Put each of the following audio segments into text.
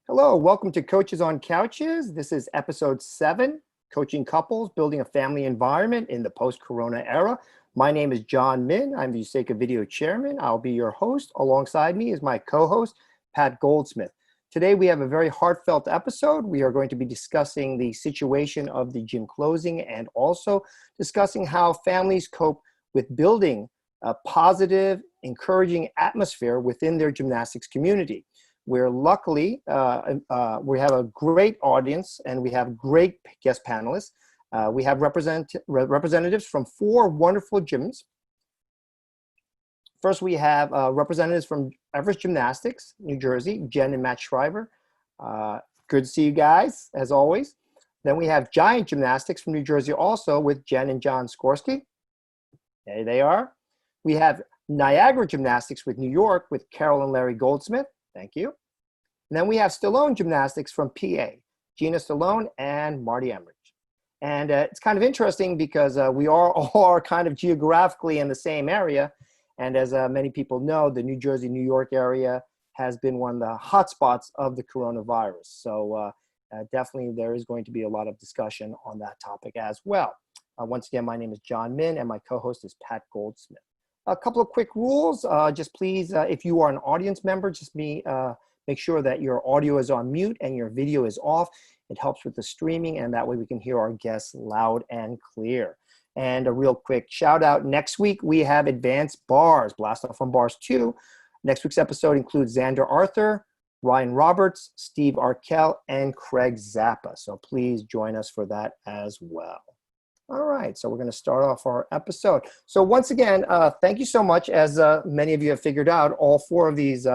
Hello, welcome to Coaches on Couches. This is episode 7, Coaching Couples, Building a Family Environment in the Post-Corona Era. My name is John Min. I'm the USECA Video Chairman. I'll be your host. Alongside me is my co-host, Pat Goldsmith. Today we have a very heartfelt episode. We are going to be discussing the situation of the gym closing and also discussing how families cope with building a positive, encouraging atmosphere within their gymnastics community. Where luckily we have a great audience and we have great guest panelists. We have representatives from 4 wonderful gyms. First, we have representatives from Everest Gymnastics, New Jersey, Jen and Matt Shriver. Good to see you guys, as always. Then we have Giant Gymnastics from New Jersey also with Jen and John Skorsky. There they are. We have Niagara Gymnastics with New York with Carol and Larry Goldsmith. Thank you. And then we have Stallone Gymnastics from PA, Gina Stallone and Marty Emmerich. And it's kind of interesting because we all are kind of geographically in the same area. And as many people know, the New Jersey, New York area has been one of the hotspots of the coronavirus. So definitely there is going to be a lot of discussion on that topic as well. Once again, my name is John Min and my co-host is Pat Goldsmith. A couple of quick rules. Just please, if you are an audience member, just make sure that your audio is on mute and your video is off. It helps with the streaming, and that way we can hear our guests loud and clear. And a real quick shout out. Next week, we have Advanced Bars, Blast Off from Bars 2. Next week's episode includes Xander Arthur, Ryan Roberts, Steve Arkell, and Craig Zappa. So please join us for that as well. All right, so we're going to start off our episode. So once again, thank you so much. As many of you have figured out, all 4 of these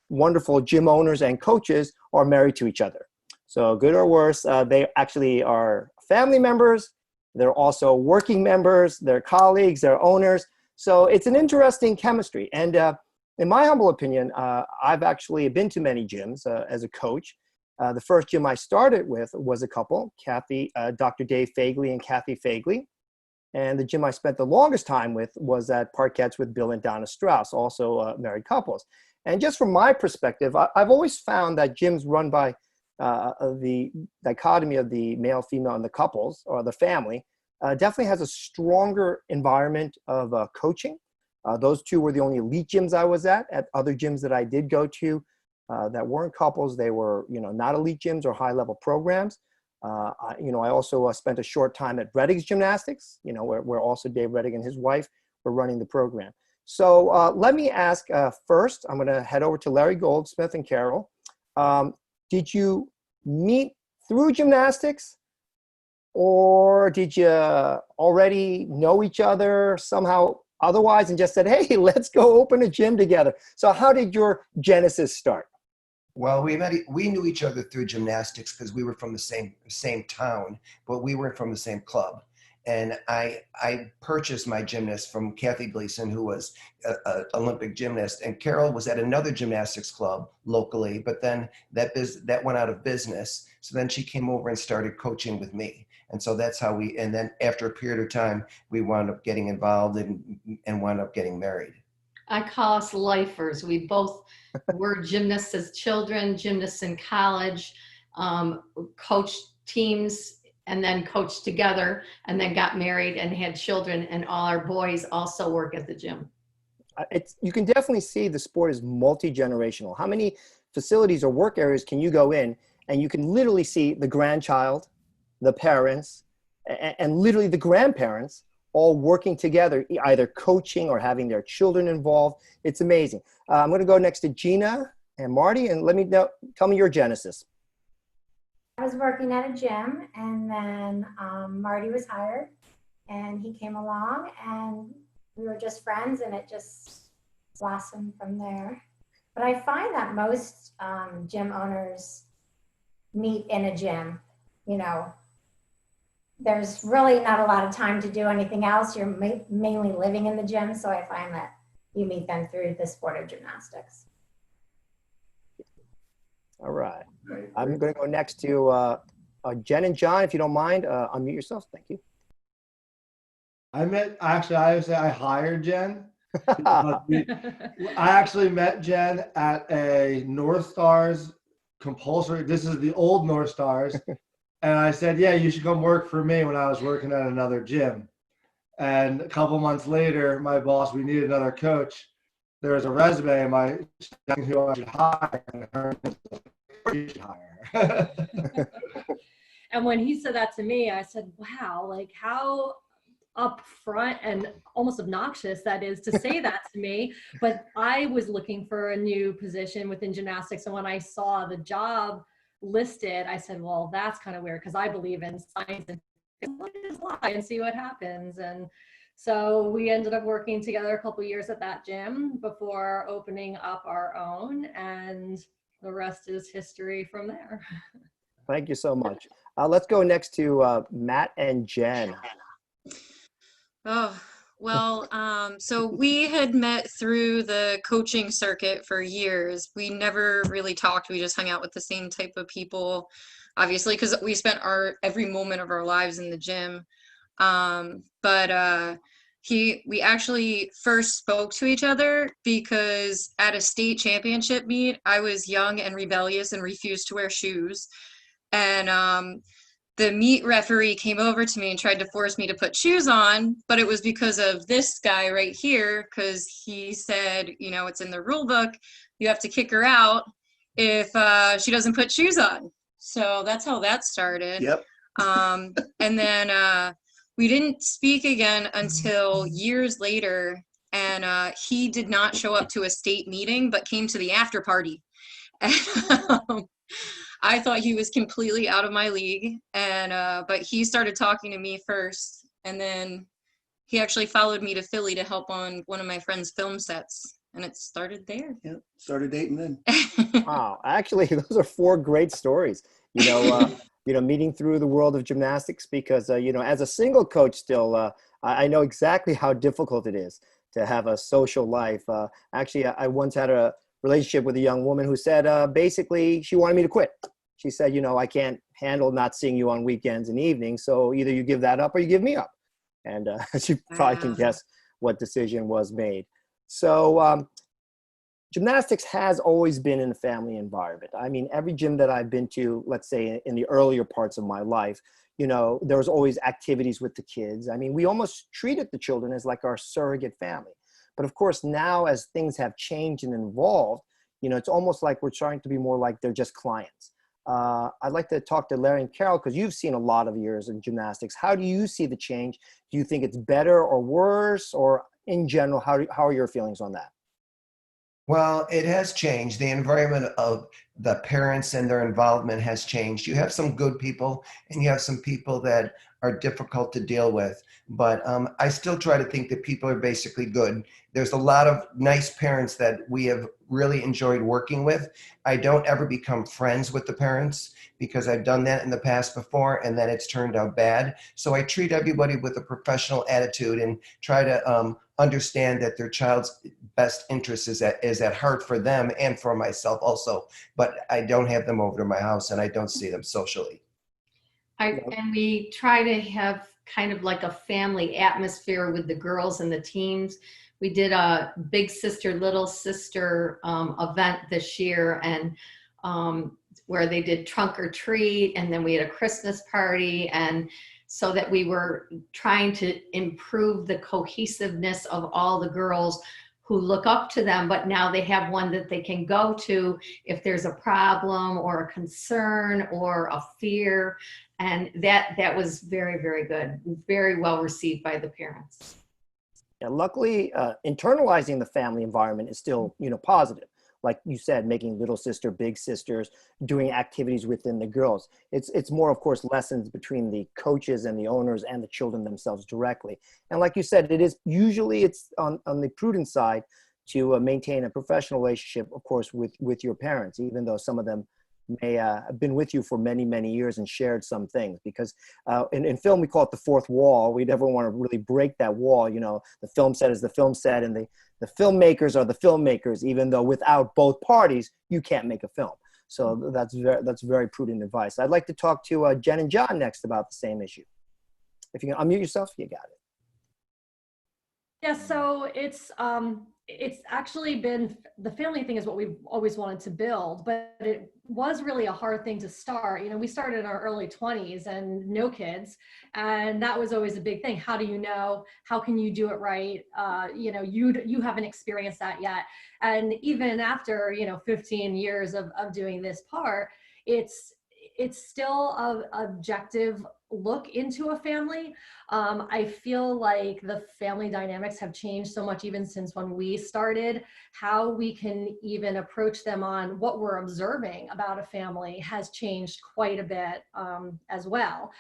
wonderful gym owners and coaches are married to each other. So good or worse, they actually are family members. They're also working members, they're colleagues, they're owners. So it's an interesting chemistry. And in my humble opinion, I've actually been to many gyms as a coach. The first gym I started with was a couple, Dr. Dave Fagley and Kathy Fagley. And the gym I spent the longest time with was at Parkettes with Bill and Donna Strauss, also married couples. And just from my perspective, I've always found that gyms run by the dichotomy of the male, female, and the couples or the family definitely has a stronger environment of coaching. Those 2 were the only elite gyms I was at. At other gyms that I did go to, that weren't couples. They were, not elite gyms or high-level programs. I also spent a short time at Redding's Gymnastics, where also Dave Reddick and his wife were running the program. So let me ask first, I'm going to head over to Larry Goldsmith and Carol. Did you meet through gymnastics, or did you already know each other somehow otherwise and just said, hey, let's go open a gym together? So how did your genesis start? Well, we knew each other through gymnastics because we were from the same town, but we weren't from the same club. And I purchased my gymnast from Kathy Gleason, who was an Olympic gymnast, and Carol was at another gymnastics club locally, but then that went out of business. So then she came over and started coaching with me. And so that's how and then after a period of time, we wound up getting involved and wound up getting married. I call us lifers. We both were gymnasts as children, gymnasts in college, coached teams, and then coached together, and then got married and had children, and all our boys also work at the gym. You can definitely see the sport is multi-generational. How many facilities or work areas can you go in and you can literally see the grandchild, the parents, and literally the grandparents all working together, either coaching or having their children involved. It's amazing. I'm going to go next to Gina and Marty, and tell me your genesis. I was working at a gym, and then Marty was hired, and he came along, and we were just friends, and it just blossomed from there. But I find that most gym owners meet in a gym. There's really not a lot of time to do anything else. You're mainly living in the gym, so I find that you meet them through the sport of gymnastics. All right. I'm going to go next to Jen and John, if you don't mind. Unmute yourselves. Thank you. I would say I hired Jen. I actually met Jen at a North Stars compulsory. This is the old North Stars. And I said, yeah, you should come work for me when I was working at another gym. And a couple months later, my boss, we needed another coach. There was a resume, my who I should hire, and her you should hire. And when he said that to me, I said, wow, like how upfront and almost obnoxious that is to say that to me. But I was looking for a new position within gymnastics. And when I saw the job listed, I said, well, that's kind of weird because I believe in science and just lie and see what happens. And so we ended up working together a couple of years at that gym before opening up our own, and the rest is history from there. Thank you so much. Let's go next to Matt and Jen. Oh, well, so we had met through the coaching circuit for years. We never really talked. We just hung out with the same type of people, obviously, because we spent every moment of our lives in the gym. But we actually first spoke to each other because at a state championship meet, I was young and rebellious and refused to wear shoes. And the meet referee came over to me and tried to force me to put shoes on, but it was because of this guy right here, because he said, you know, it's in the rule book, you have to kick her out if she doesn't put shoes on. So that's how that started. Yep. And then we didn't speak again until years later, and he did not show up to a state meeting, but came to the after party. And, I thought he was completely out of my league, and but he started talking to me first, and then he actually followed me to Philly to help on one of my friend's film sets, and it started there. Yeah, started dating then. Wow, actually, those are 4 great stories. Meeting through the world of gymnastics, because as a single coach, still, I know exactly how difficult it is to have a social life. Actually, I once had a relationship with a young woman who said basically she wanted me to quit. She said, I can't handle not seeing you on weekends and evenings, so either you give that up or you give me up. And she probably can guess what decision was made. So gymnastics has always been in a family environment. I mean, every gym that I've been to, let's say in the earlier parts of my life, there was always activities with the kids. I mean, we almost treated the children as like our surrogate family. But of course, now as things have changed and evolved, it's almost like we're trying to be more like they're just clients. I'd like to talk to Larry and Carol, because you've seen a lot of years in gymnastics. How do you see the change? Do you think it's better or worse, or in general, how are your feelings on that? Well, it has changed. The environment of the parents and their involvement has changed. You have some good people and you have some people that are difficult to deal with. But I still try to think that people are basically good. There's a lot of nice parents that we have really enjoyed working with. I don't ever become friends with the parents because I've done that in the past before and then it's turned out bad. So I treat everybody with a professional attitude and try to understand that their child's best interest is at heart for them and for myself also. But I don't have them over to my house and I don't see them socially. And we try to have kind of like a family atmosphere with the girls and the teams. We did a big sister, little sister event this year, and where they did trunk or treat, and then we had a Christmas party, and so that we were trying to improve the cohesiveness of all the girls who look up to them, but now they have one that they can go to if there's a problem or a concern or a fear. And that was very, very good, very well received by the parents. Yeah, luckily, internalizing the family environment is still, positive. Like you said, making little sister, big sisters, doing activities within the girls. It's more, of course, lessons between the coaches and the owners and the children themselves directly. And like you said, it's on the prudent side to maintain a professional relationship, of course, with your parents, even though some of them may have been with you for many, many years and shared some things. Because in film, we call it the fourth wall. We never want to really break that wall. The film set is the film set, and the filmmakers are the filmmakers, even though without both parties, you can't make a film. So that's very prudent advice. I'd like to talk to Jen and John next about the same issue. If you can unmute yourself, you got it. Yeah, so it's it's actually been, the family thing is what we've always wanted to build, but it was really a hard thing to start. You know, we started in our early 20s and no kids, and that was always a big thing. How do you know? How can you do it right? You know, you haven't experienced that yet. And even after, you know, 15 years of doing this part, it's still a objective look into a family. I feel like the family dynamics have changed so much even since when we started. How we can even approach them on what we're observing about a family has changed quite a bit as well.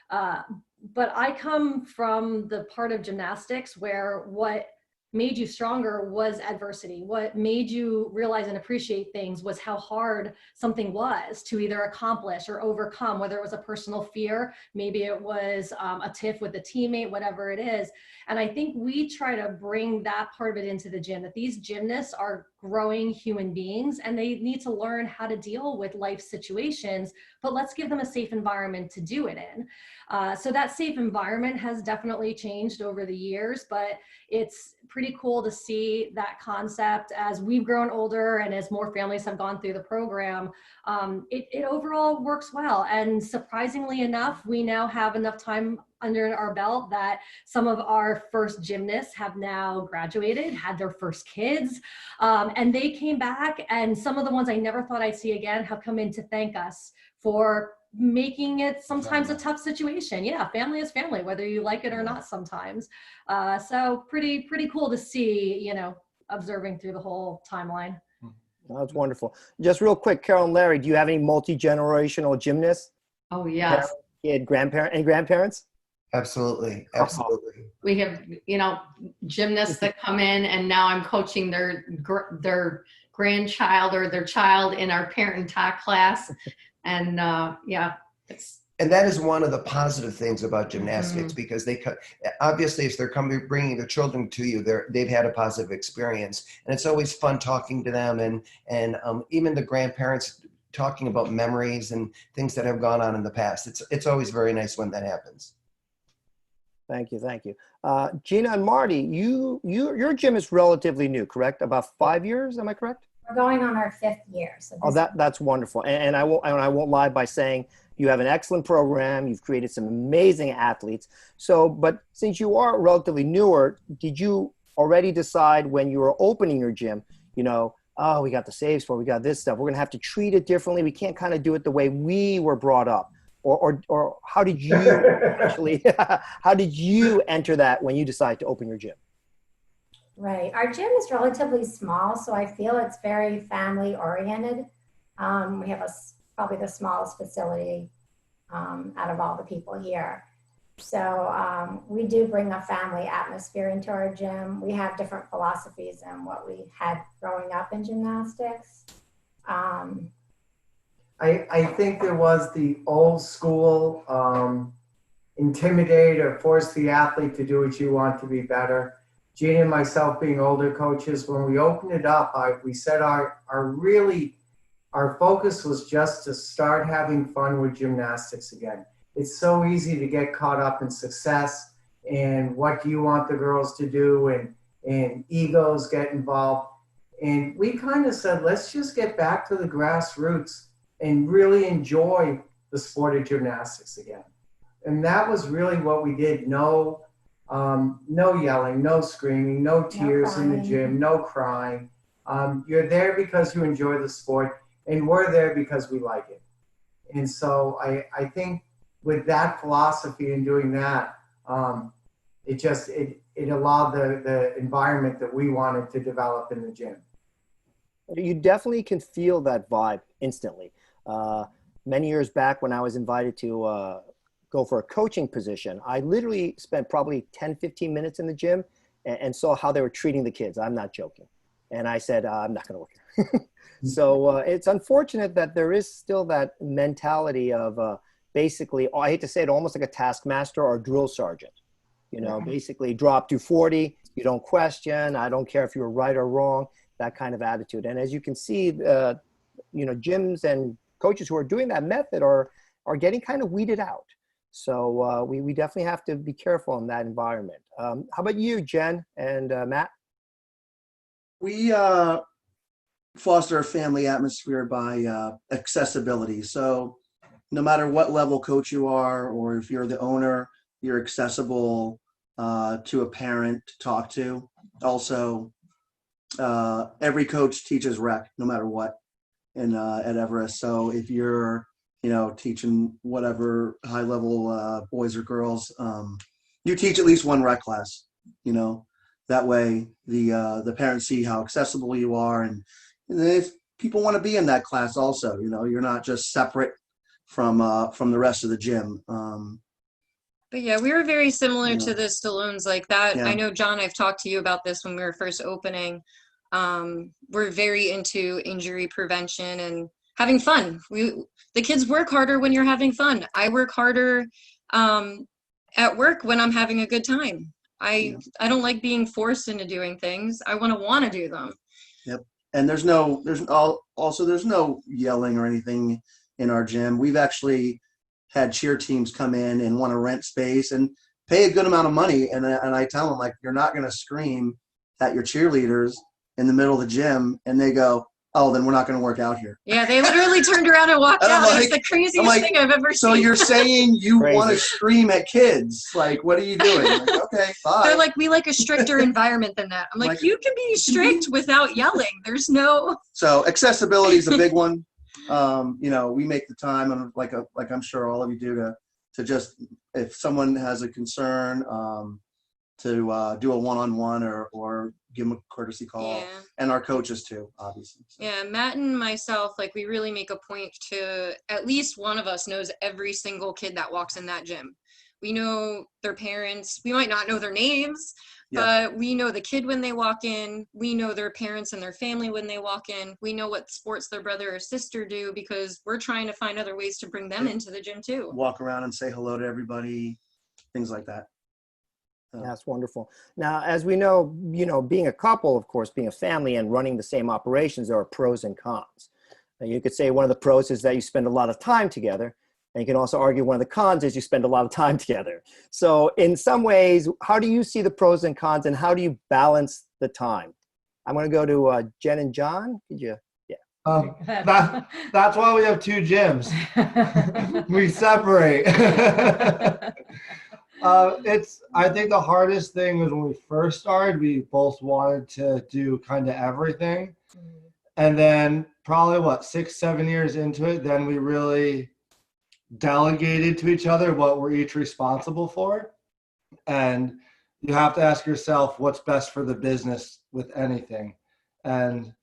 But I come from the part of gymnastics where what made you stronger was adversity. What made you realize and appreciate things was how hard something was to either accomplish or overcome, whether it was a personal fear, maybe it was a tiff with a teammate, whatever it is. And I think we try to bring that part of it into the gym, that these gymnasts are growing human beings and they need to learn how to deal with life situations, but let's give them a safe environment to do it in. So that safe environment has definitely changed over the years, but it's pretty cool to see that concept as we've grown older and as more families have gone through the program. It overall works well. And surprisingly enough, we now have enough time under our belt that some of our first gymnasts have now graduated, had their first kids, and they came back, and some of the ones I never thought I'd see again have come in to thank us for making it sometimes a tough situation. Yeah, family is family, whether you like it or not sometimes. So pretty cool to see, you know, observing through the whole timeline. That's wonderful. Just real quick, Carol and Larry, do you have any multi-generational gymnasts? Oh, yes. Kid, grandparent, and grandparents? Absolutely. Absolutely. We have, you know, gymnasts that come in, and now I'm coaching their grandchild or their child in our parent and talk class. And yeah, And that is one of the positive things about gymnastics, because they obviously, if they're coming, bringing their children to you, they've had a positive experience, and it's always fun talking to them, and even the grandparents talking about memories and things that have gone on in the past. It's always very nice when that happens. Thank you, thank you. Gina and Marty, your gym is relatively new, correct? About 5 years, am I correct? We're going on our 5th year. So Oh, that's wonderful. And I won't lie by saying you have an excellent program. You've created some amazing athletes. So, but since you are relatively newer, did you already decide when you were opening your gym, you know, oh, we got the saves for, we got this stuff, we're going to have to treat it differently. We can't kind of do it the way we were brought up. Or how did you actually, how did you enter that when you decided to open your gym? Right. Our gym is relatively small, so I feel it's very family oriented. We have probably the smallest facility out of all the people here. So we do bring a family atmosphere into our gym. We have different philosophies than what we had growing up in gymnastics. I think there was the old school intimidate or force the athlete to do what you want to be better. Gina and myself being older coaches, when we opened it up, we said our focus was just to start having fun with gymnastics again. It's so easy to get caught up in success and what do you want the girls to do, and egos get involved. And we kind of said, let's just get back to the grassroots and really enjoy the sport of gymnastics again. And that was really what we did. No yelling, no screaming, no tears in the gym, no crying. You're there because you enjoy the sport, and we're there because we like it. And so I think with that philosophy and doing that, it allowed the environment that we wanted to develop in the gym. You definitely can feel that vibe instantly. Many years back when I was invited to go for a coaching position, I literally spent probably 10, 15 minutes in the gym and saw how they were treating the kids. I'm not joking. And I said, I'm not going to work here. So it's unfortunate that there is still that mentality of basically, I hate to say it, almost like a taskmaster or a drill sergeant. You know, basically drop to 40, you don't question, I don't care if you're right or wrong, that kind of attitude. And as you can see, you know, gyms and coaches who are doing that method are getting kind of weeded out. So we definitely have to be careful in that environment. How about you, Jen and Matt? We foster a family atmosphere by accessibility. So no matter what level coach you are, or if you're the owner, you're accessible to a parent to talk to. Also, every coach teaches rec, no matter what, at Everest. So if you're, teaching whatever high level boys or girls, you teach at least one rec class. That way the parents see how accessible you are, and if people want to be in that class, also, you're not just separate from the rest of the gym. But yeah, we were very similar to the Stallones like that. Yeah. I know, John, I've talked to you about this when we were first opening. We're very into injury prevention and having fun. The kids work harder when you're having fun. I work harder at work when I'm having a good time. I don't like being forced into doing things. I want to do them. Yep. And there's no yelling or anything in our gym. We've actually had cheer teams come in and want to rent space and pay a good amount of money. And I tell them, like, you're not going to scream at your cheerleaders in the middle of the gym. And they go, oh, then we're not going to work out here. Yeah, they literally turned around and walked out. It's the craziest thing I've ever seen. So you're saying you want to scream at kids? Like, what are you doing? Like, okay, bye. They're like, we like a stricter environment than that. I'm like, you can be strict without yelling. There's no. So accessibility is a big one. We make the time, and like I'm sure all of you do, to just, if someone has a concern, to do a one-on-one or give them a courtesy call. Yeah. And our coaches too, obviously. So. Yeah, Matt and myself, like, we really make a point to, at least one of us knows every single kid that walks in that gym. We know their parents. We might not know their names, but we know the kid when they walk in. We know their parents and their family when they walk in. We know what sports their brother or sister do, because we're trying to find other ways to bring them into the gym too. Walk around and say hello to everybody, things like that. That's wonderful. Now, as we know, being a couple, of course, being a family and running the same operations, there are pros and cons. Now, you could say one of the pros is that you spend a lot of time together. And you can also argue one of the cons is you spend a lot of time together. So in some ways, how do you see the pros and cons, and how do you balance the time? I'm going to go to Jen and John. Could you? Yeah. That's why we have two gyms. We separate. I think the hardest thing was when we first started, we both wanted to do kind of everything. And then probably 6-7 years into it, then we really delegated to each other what we're each responsible for. And you have to ask yourself what's best for the business with anything. And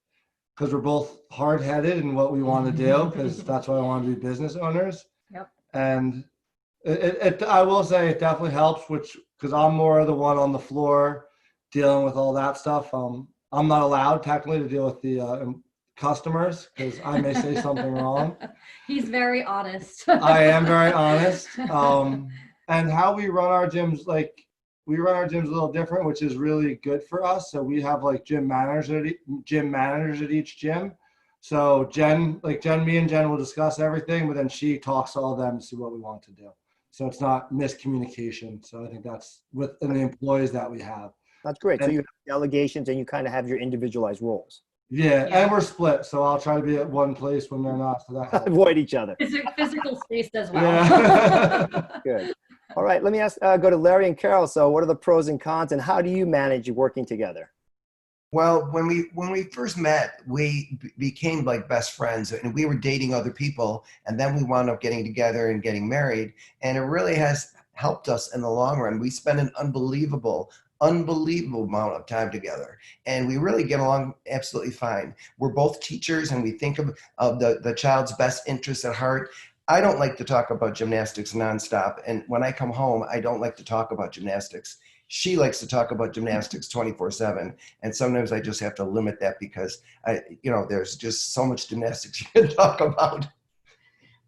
because we're both hard-headed in what we want to do, because that's why I want to be business owners. Yep. And I will say it definitely helps, because I'm more of the one on the floor dealing with all that stuff. I'm not allowed technically to deal with the customers, because I may say something wrong. He's very honest. I am very honest. And how we run our gyms, we run our gyms a little different, which is really good for us. So we have gym managers at each gym. So me and Jen will discuss everything, but then she talks to all of them to see what we want to do. So it's not miscommunication. So I think that's within the employees that we have. That's great. So you have delegations and you kind of have your individualized roles. Yeah, and we're split. So I'll try to be at one place when they're not. So that helps. Avoid each other. Physical space as well. Yeah. Good. All right. Let me go to Larry and Carol. So what are the pros and cons, and how do you manage working together? Well, when we first met, we became like best friends, and we were dating other people, and then we wound up getting together and getting married, and it really has helped us in the long run. We spend an unbelievable amount of time together, and we really get along absolutely fine. We're both teachers, and we think of the child's best interests at heart. I don't like to talk about gymnastics nonstop, and when I come home, I don't like to talk about gymnastics. She likes to talk about gymnastics 24/7, and sometimes I just have to limit that, because there's just so much gymnastics you can talk about.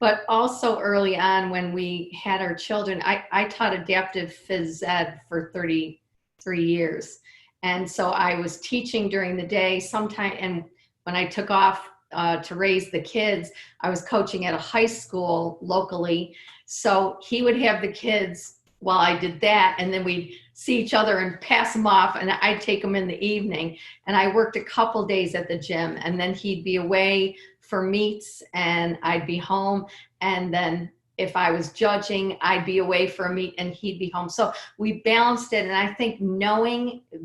But also early on when we had our children, I taught adaptive phys ed for 33 years. And so I was teaching during the day sometime, and when I took off to raise the kids, I was coaching at a high school locally. So he would have the kids while I did that. And then we'd see each other and pass him off, and I'd take him in the evening. And I worked a couple days at the gym, and then he'd be away for meets and I'd be home. And then if I was judging, I'd be away for a meet and he'd be home. So we balanced it. And I think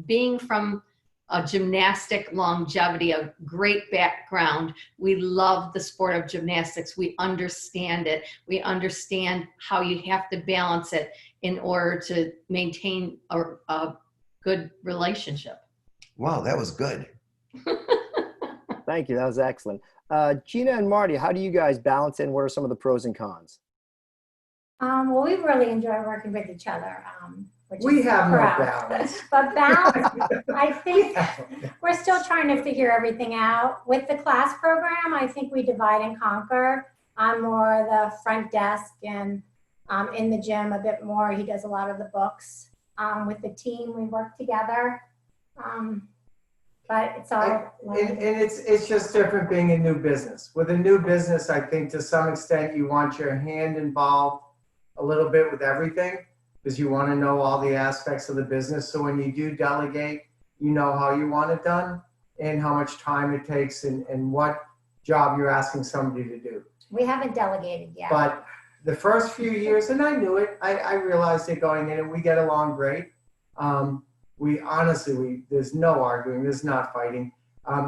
being from a gymnastic longevity, a great background, we love the sport of gymnastics. We understand it. We understand how you have to balance it in order to maintain a good relationship. Wow, that was good. Thank you. That was excellent. Gina and Marty, how do you guys balance it, and what are some of the pros and cons? Well, we really enjoy working with each other. Which We is have no proud. balance. But balance, I think we're still trying to figure everything out. With the class program, I think we divide and conquer. I'm more the front desk and in the gym a bit more. He does a lot of the books. With the team, we work together. But it's all And it's just different being a new business. With a new business, I think to some extent you want your hand involved a little bit with everything, because you want to know all the aspects of the business. So when you do delegate, you know how you want it done and how much time it takes and what job you're asking somebody to do. we haven't delegated yet. But the first few years, and I knew it, I realized it going in, and we get along great. We honestly, there's no arguing, there's not fighting.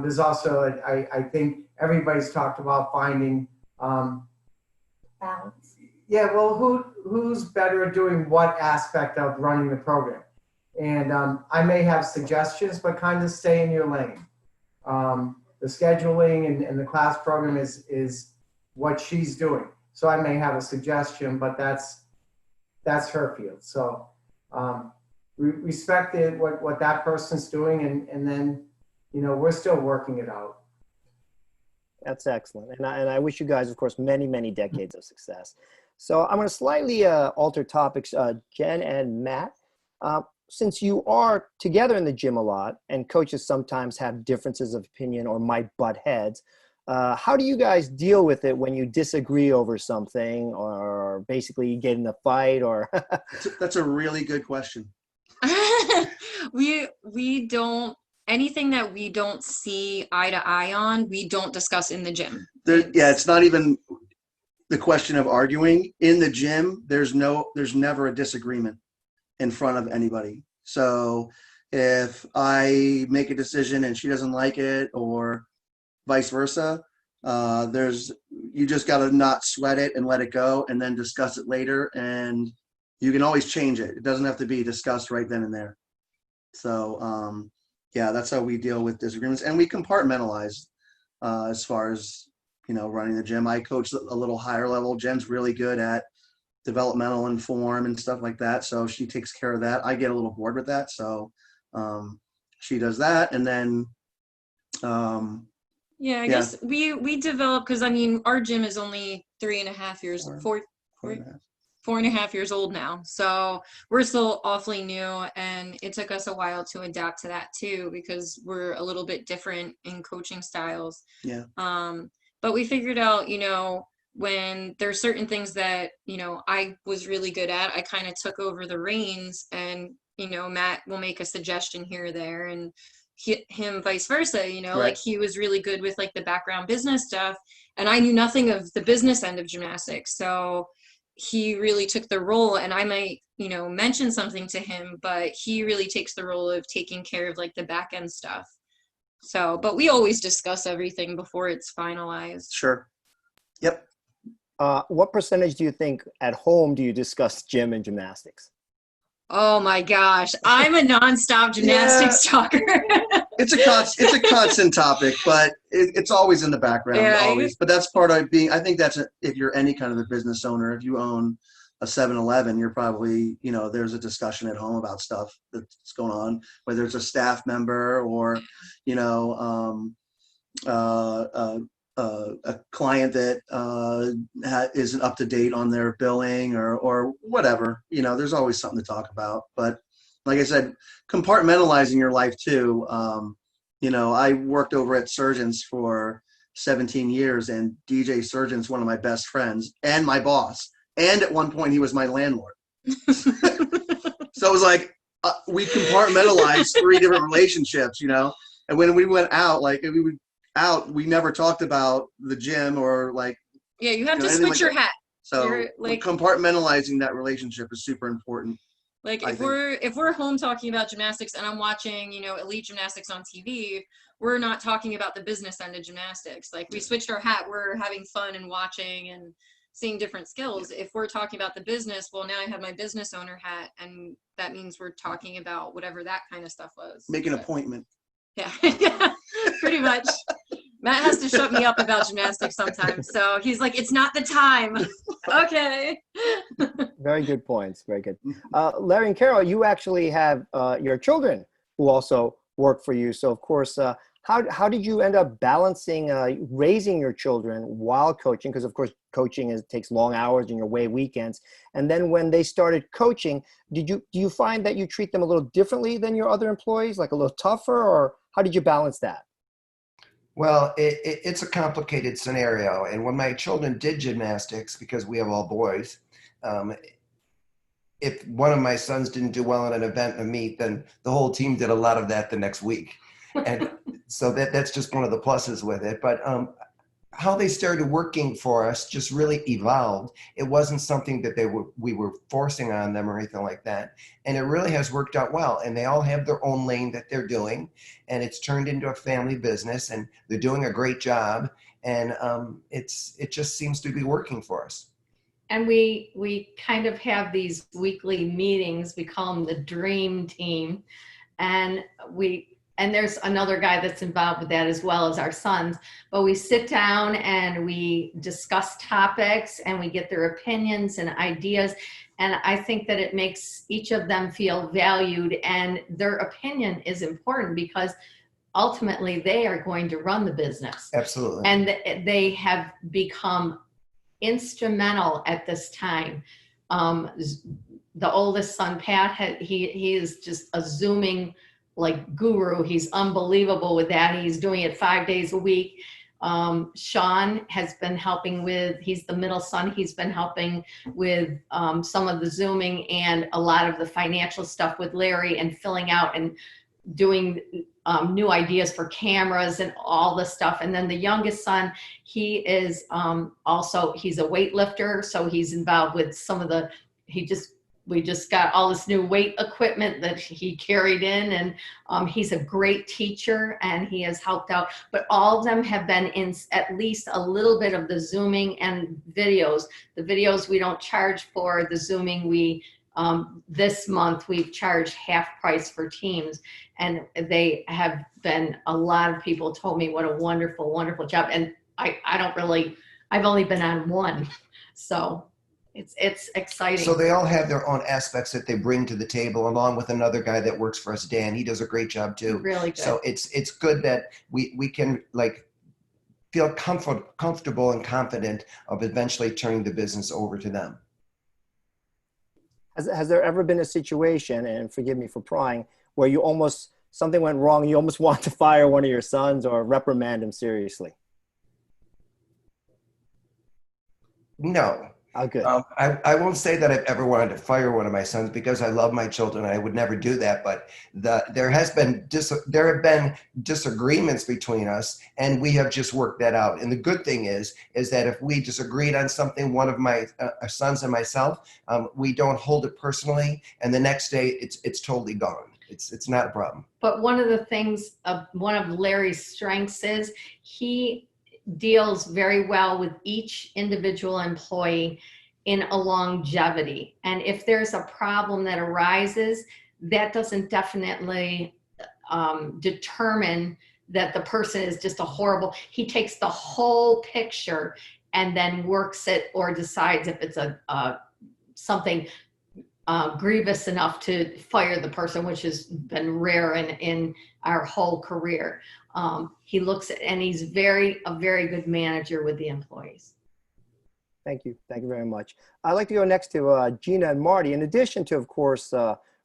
There's also, I think everybody's talked about finding, Balance. yeah, well, who's better at doing what aspect of running the program? And I may have suggestions, but kind of stay in your lane. The scheduling and the class program is what she's doing. So I may have a suggestion, but that's her field. So we respect what that person's doing, and then, you know, we're still working it out. That's excellent. And I wish you guys, of course, many, many decades of success. So I'm going to slightly alter topics, Jen and Matt. Since you are together in the gym a lot, and coaches sometimes have differences of opinion or might butt heads, how do you guys deal with it when you disagree over something, or basically you get in a fight? Or That's a really good question. we don't, anything that we don't see eye to eye on, we don't discuss in the gym. Yeah, it's not even the question of arguing. In the gym, there's never a disagreement in front of anybody. So if I make a decision and she doesn't like it, or vice versa, you just got to not sweat it and let it go, and then discuss it later. And you can always change it. It doesn't have to be discussed right then and there. So yeah, that's how we deal with disagreements, and we compartmentalize as far as, you know, running the gym. I coach a little higher level. Jen's really good at developmental and form and stuff like that, so she takes care of that. I get a little bored with that, so she does that. And then yeah, I guess we develop, because I mean, our gym is only 3.5 years, 4.5 years old now, so we're still awfully new, and it took us a while to adapt to that too, because we're a little bit different in coaching styles. Yeah. But we figured out, you know, when there's certain things that, you know, I was really good at, I kind of took over the reins, and, you know, Matt will make a suggestion here or there, and him vice versa, you know, Right. like he was really good with like the background business stuff, and I knew nothing of the business end of gymnastics. So he really took the role, and I might, you know, mention something to him, but he really takes the role of taking care of like the back end stuff. So, but we always discuss everything before it's finalized. Sure. Yep. what percentage do you think at home do you discuss gym and gymnastics? Oh my gosh, I'm a nonstop gymnastics talker. It's a constant topic, but it's always in the background, always. But that's part of being, I think that's if you're any kind of a business owner, if you own a 7-Eleven, you're probably, you know, there's a discussion at home about stuff that's going on, whether it's a staff member or, you know, a client that isn't up to date on their billing or whatever. You know, there's always something to talk about. But like I said, compartmentalizing your life too. You know, I worked over at Surgeons for 17 years, and DJ Surgeon's one of my best friends and my boss. And at one point he was my landlord. So it was like we compartmentalized 3 different relationships, you know. And when we went out, like if we would out, we never talked about the gym or like Yeah, you have to anything switch like your hat. so. You're, like, Compartmentalizing that relationship is super important. Like I if think. we're home talking about gymnastics and I'm watching, elite gymnastics on TV, we're not talking about the business end of gymnastics. Like we switched our hat, we're having fun and watching and seeing different skills. If we're talking about the business, well, now I have my business owner hat, and that means we're talking about whatever that kind of stuff was. Make an But, appointment. yeah, yeah, pretty much. Matt has to shut me up about gymnastics sometimes. So he's like, it's not the time. Okay. Very good points. Very good. Larry and Carol, you actually have your children who also work for you. So, of course, how did you end up balancing raising your children while coaching? Because, of course, coaching takes long hours and you're away weekends. And then when they started coaching, do you find that you treat them a little differently than your other employees, like a little tougher, or how did you balance that? Well, it's a complicated scenario. And when my children did gymnastics, because we have all boys, if one of my sons didn't do well in an event, a meet, then the whole team did a lot of that the next week. And so that's just one of the pluses with it. But how they started working for us just really evolved. It wasn't something that we were forcing on them or anything like that. And it really has worked out well. And they all have their own lane that they're doing. And it's turned into a family business, and they're doing a great job. And it just seems to be working for us. And we kind of have these weekly meetings. We call them the dream team. And there's another guy that's involved with that as well as our sons. But we sit down and we discuss topics and we get their opinions and ideas. And I think that it makes each of them feel valued, and their opinion is important because ultimately they are going to run the business. Absolutely. And they have become instrumental at this time. The oldest son, Pat, he is just a Zooming like guru. He's unbelievable with that. He's doing it 5 days a week. Sean has been helping he's the middle son. He's been helping with some of the Zooming and a lot of the financial stuff with Larry, and filling out and doing new ideas for cameras and all the stuff. And then the youngest son, he is he's a weightlifter. So he's involved with some of we just got all this new weight equipment that he carried in, and he's a great teacher and he has helped out. But all of them have been in at least a little bit of the Zooming and videos. The videos we don't charge for. The Zooming this month we've charged half price for teams, and they have been, a lot of people told me what a wonderful, wonderful job. And I've only been on one. So it's exciting. So they all have their own aspects that they bring to the table, along with another guy that works for us, Dan. He does a great job too. Really good. So it's good that we can like feel comfortable and confident of eventually turning the business over to them. Has there ever been a situation, and forgive me for prying, where something went wrong and you almost want to fire one of your sons or reprimand him seriously? No. Oh, good. I won't say that I've ever wanted to fire one of my sons, because I love my children. I would never do that. But there have been disagreements between us, and we have just worked that out. And the good thing is that if we disagreed on something, one of my sons and myself, we don't hold it personally, and the next day it's totally gone. It's not a problem. But one of the things, one of Larry's strengths is he deals very well with each individual employee in a longevity. And if there's a problem that arises, that doesn't definitely determine that the person is just he takes the whole picture and then works it, or decides if it's something grievous enough to fire the person, which has been rare in our whole career. He looks at, and he's a very good manager with the employees. Thank you. Thank you very much. I'd like to go next to Gina and Marty. In addition to, of course,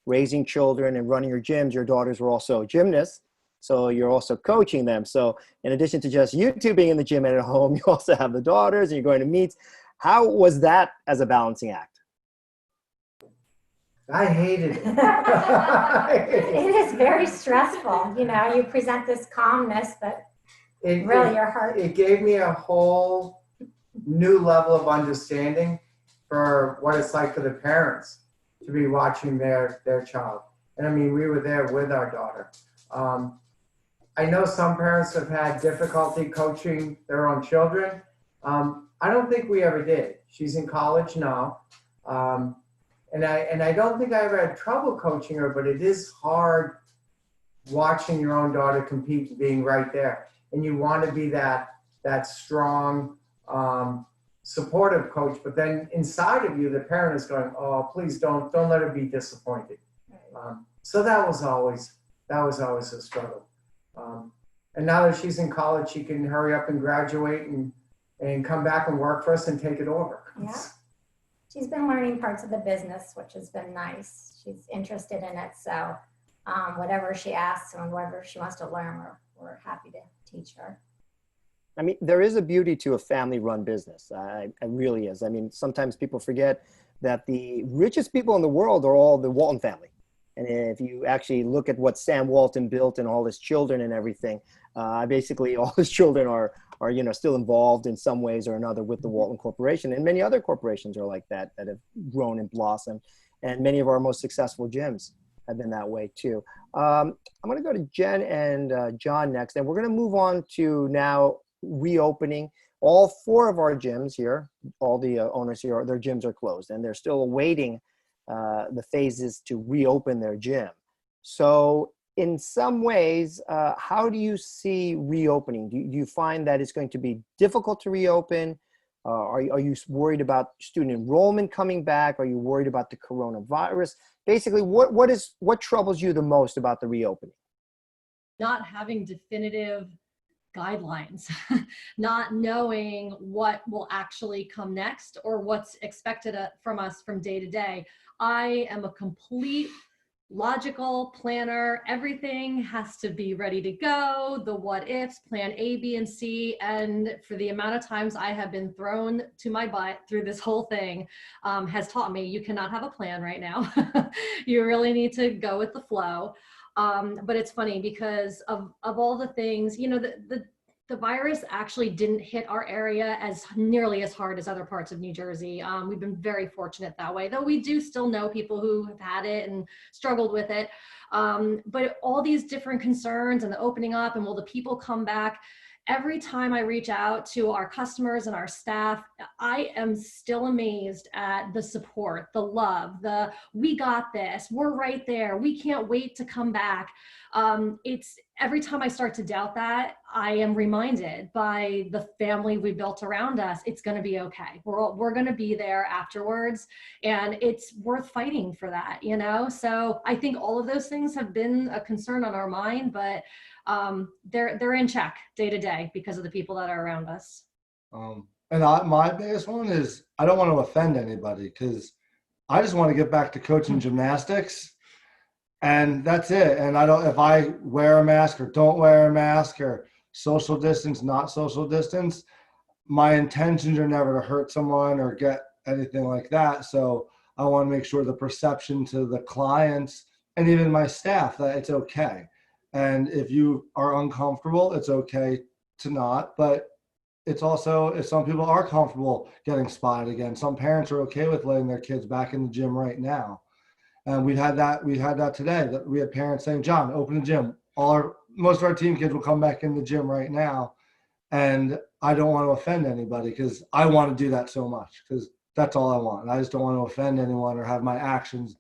raising children and running your gyms, your daughters were also gymnasts. So you're also coaching them. So in addition to just you two being in the gym and at home, you also have the daughters and you're going to meets. How was that as a balancing act? I hated it. It is very stressful. You know, you present this calmness, but really your heart. It gave me a whole new level of understanding for what it's like for the parents to be watching their child. And I mean, we were there with our daughter. I know some parents have had difficulty coaching their own children. I don't think we ever did. She's in college now. And I don't think I ever had trouble coaching her, but it is hard watching your own daughter compete and being right there. And you want to be that strong, supportive coach, but then inside of you, the parent is going, "Oh, please don't let her be disappointed." So that was always a struggle. And now that she's in college, she can hurry up and graduate and come back and work for us and take it over. Yeah. She's been learning parts of the business, which has been nice. She's interested in it. So whatever she asks and whatever she wants to learn, we're happy to teach her. I mean, there is a beauty to a family-run business. It really is. I mean, sometimes people forget that the richest people in the world are all the Walton family. And if you actually look at what Sam Walton built and all his children and everything, basically all his children are still involved in some ways or another with the Walton Corporation. And many other corporations are like that have grown and blossomed. And many of our most successful gyms have been that way too. I'm going to go to Jen and John next, and we're going to move on to now reopening. All 4 of our gyms here, all the owners here, their gyms are closed, and they're still awaiting the phases to reopen their gym. So in some ways, how do you see reopening? Do you find that it's going to be difficult to reopen? Are you worried about student enrollment coming back? Are you worried about the coronavirus? Basically, what troubles you the most about the reopening? Not having definitive guidelines, not knowing what will actually come next or what's expected from us from day to day. I am a complete logical planner. Everything has to be ready to go. The what ifs, plan A, B, and C. And for the amount of times I have been thrown to my butt through this whole thing has taught me you cannot have a plan right now. You really need to go with the flow. But it's funny because of all the things, you know, the virus actually didn't hit our area as nearly as hard as other parts of New Jersey. We've been very fortunate that way, though we do still know people who have had it and struggled with it. But all these different concerns and the opening up and will the people come back? Every time I reach out to our customers and our staff, I am still amazed at the support, the love, we got this, we're right there, we can't wait to come back. It's every time I start to doubt that, I am reminded by the family we built around us, it's going to be okay. We're going to be there afterwards, and it's worth fighting for that, you know? So I think all of those things have been a concern on our mind, but they're in check day to day because of the people that are around us. My biggest one is I don't want to offend anybody because I just want to get back to coaching gymnastics, and that's it. And if I wear a mask or don't wear a mask or social distance, not social distance, my intentions are never to hurt someone or get anything like that. So I want to make sure the perception to the clients and even my staff that it's okay. And if you are uncomfortable, it's okay to not, but it's also, if some people are comfortable getting spotted again, some parents are okay with letting their kids back in the gym right now. And we had that today, that we had parents saying, "John, open the gym. Most of our team kids will come back in the gym right now." And I don't want to offend anybody because I want to do that so much because that's all I want. And I just don't want to offend anyone or have my actions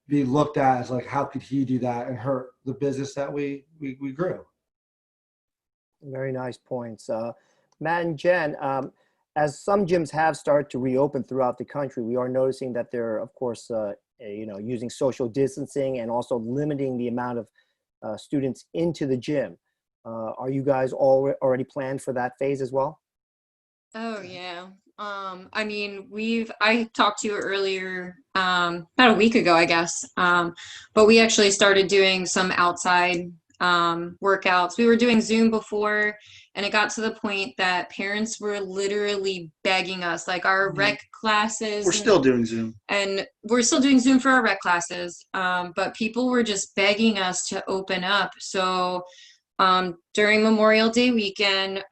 be looked at as like, how could he do that and hurt the business that we grew. Very nice points. Matt and Jen, as some gyms have started to reopen throughout the country, we are noticing that they're, of course, using social distancing and also limiting the amount of students into the gym. Are you guys already planned for that phase as well? Oh yeah. I mean, I talked to you earlier, about a week ago, I guess. But we actually started doing some outside workouts. We were doing Zoom before, And it got to the point that parents were literally begging us, like our rec classes. We're still doing Zoom. And we're still doing Zoom for our rec classes. But people were just begging us to open up. So during Memorial Day weekend,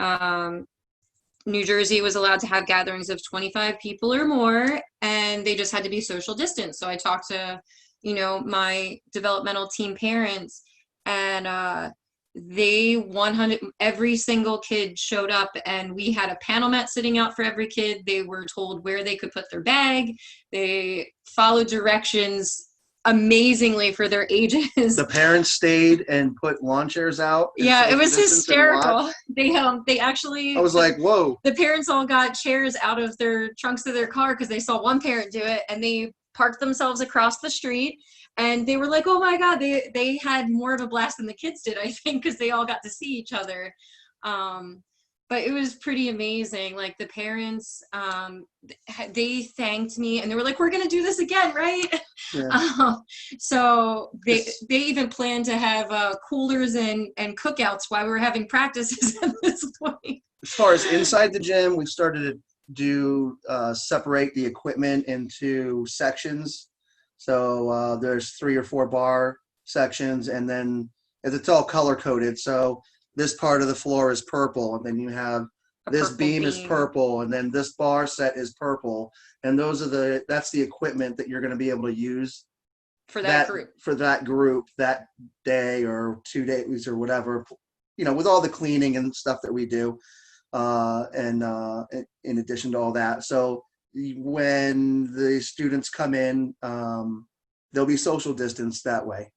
New Jersey was allowed to have gatherings of 25 people or more, and they just had to be social distance. So I talked to, you know, my developmental team parents, and every single kid showed up, and we had a panel mat sitting out for every kid. They were told where they could put their bag. They followed directions amazingly for their ages. The parents stayed and put lawn chairs out. Yeah, it was hysterical. watched. They actually, I was like, whoa. the parents all got chairs out of their trunks of their car because they saw one parent do it, and they parked themselves across the street, and they were like, oh my God, they had more of a blast than the kids did, I think, because they all got to see each other. But it was pretty amazing. Like the parents, they thanked me, and they were like, we're going to do this again, right? Yeah. So they even planned to have coolers and cookouts while we were having practices at this point. As far as inside the gym, we've started to do separate the equipment into sections. So there's 3 or 4 bar sections, and then it's all color coded. So this part of the floor is purple, and then you have this beam is purple, and then this bar set is purple, and that's the equipment that you're going to be able to use for that group that day or 2 days or whatever, you know, with all the cleaning and stuff that we do, and in addition to all that. So when the students come in, they'll be social distanced that way.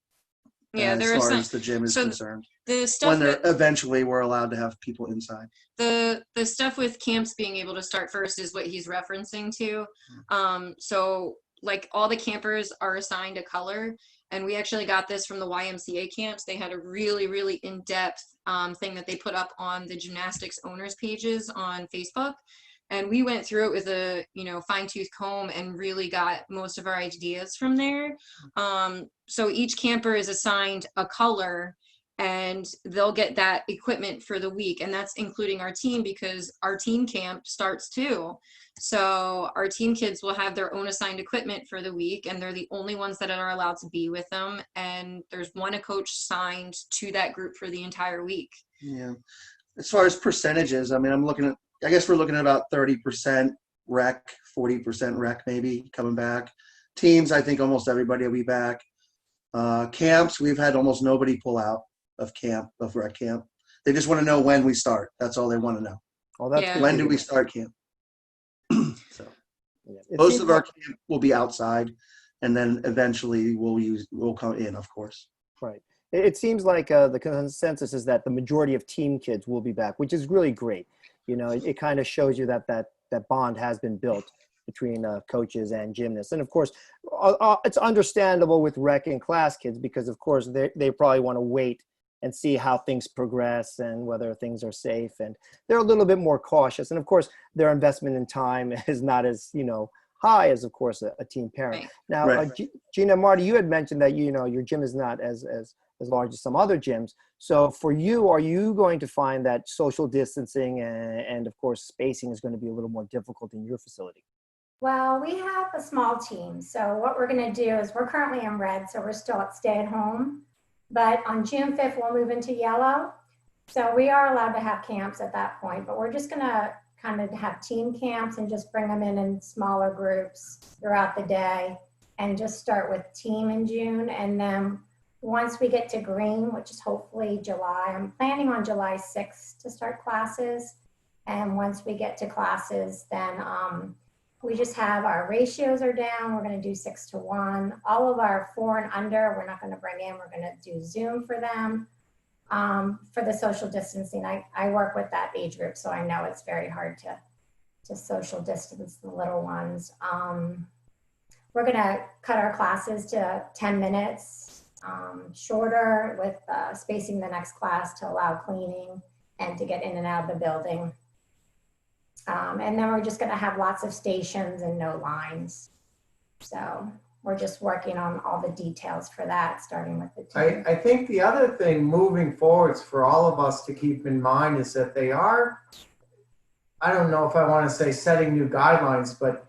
Yeah, as far as the gym is concerned. The stuff when eventually we're allowed to have people inside. The stuff with camps being able to start first is what he's referencing to. So like all the campers are assigned a color, and we actually got this from the YMCA camps. They had a really, really in-depth thing that they put up on the gymnastics owners pages on Facebook. And we went through it with a, you know, fine-tooth comb and really got most of our ideas from there. So each camper is assigned a color, and they'll get that equipment for the week. And that's including our team, because our team camp starts too. So our team kids will have their own assigned equipment for the week, and they're the only ones that are allowed to be with them. And there's one coach signed to that group for the entire week. Yeah. As far as percentages, I mean, I guess we're looking at about 30% rec, 40% rec maybe coming back. Teams, I think almost everybody will be back. Camps, we've had almost nobody pull out of rec camp. They just want to know when we start. That's all they want to know. Oh, that's when do we start camp? So yeah. Most of our camp will be outside, and then eventually we'll come in, of course. Right. It seems like the consensus is that the majority of team kids will be back, which is really great. You know, it kind of shows you that bond has been built between coaches and gymnasts. And of course, it's understandable with rec and class kids, because of course they probably want to wait and see how things progress and whether things are safe. And they're a little bit more cautious. And of course, their investment in time is not as, you know, high as, of course, a team parent. Right. Now, Gina, Marty, you had mentioned that, you know, your gym is not as large as some other gyms. So for you, are you going to find that social distancing and of course, spacing is going to be a little more difficult in your facility? Well, we have a small team. So what we're going to do is we're currently in red, so we're still at stay at home. But on June 5th, we'll move into yellow. So we are allowed to have camps at that point, but we're just going to kind of have team camps and just bring them in smaller groups throughout the day, and just start with team in June. And then once we get to green, which is hopefully July, I'm planning on July 6th to start classes. And once we get to classes, then we just have our ratios are down. We're going to do 6-to-1. All of our 4 and under, we're not going to bring in. We're going to do Zoom for them. For the social distancing, I work with that age group, so I know it's very hard to social distance the little ones. We're going to cut our classes to 10 minutes shorter, with spacing the next class to allow cleaning and to get in and out of the building. And then we're just going to have lots of stations and no lines. So we're just working on all the details for that, starting with the team. I think the other thing moving forwards for all of us to keep in mind is that they are, I don't know if I want to say setting new guidelines, but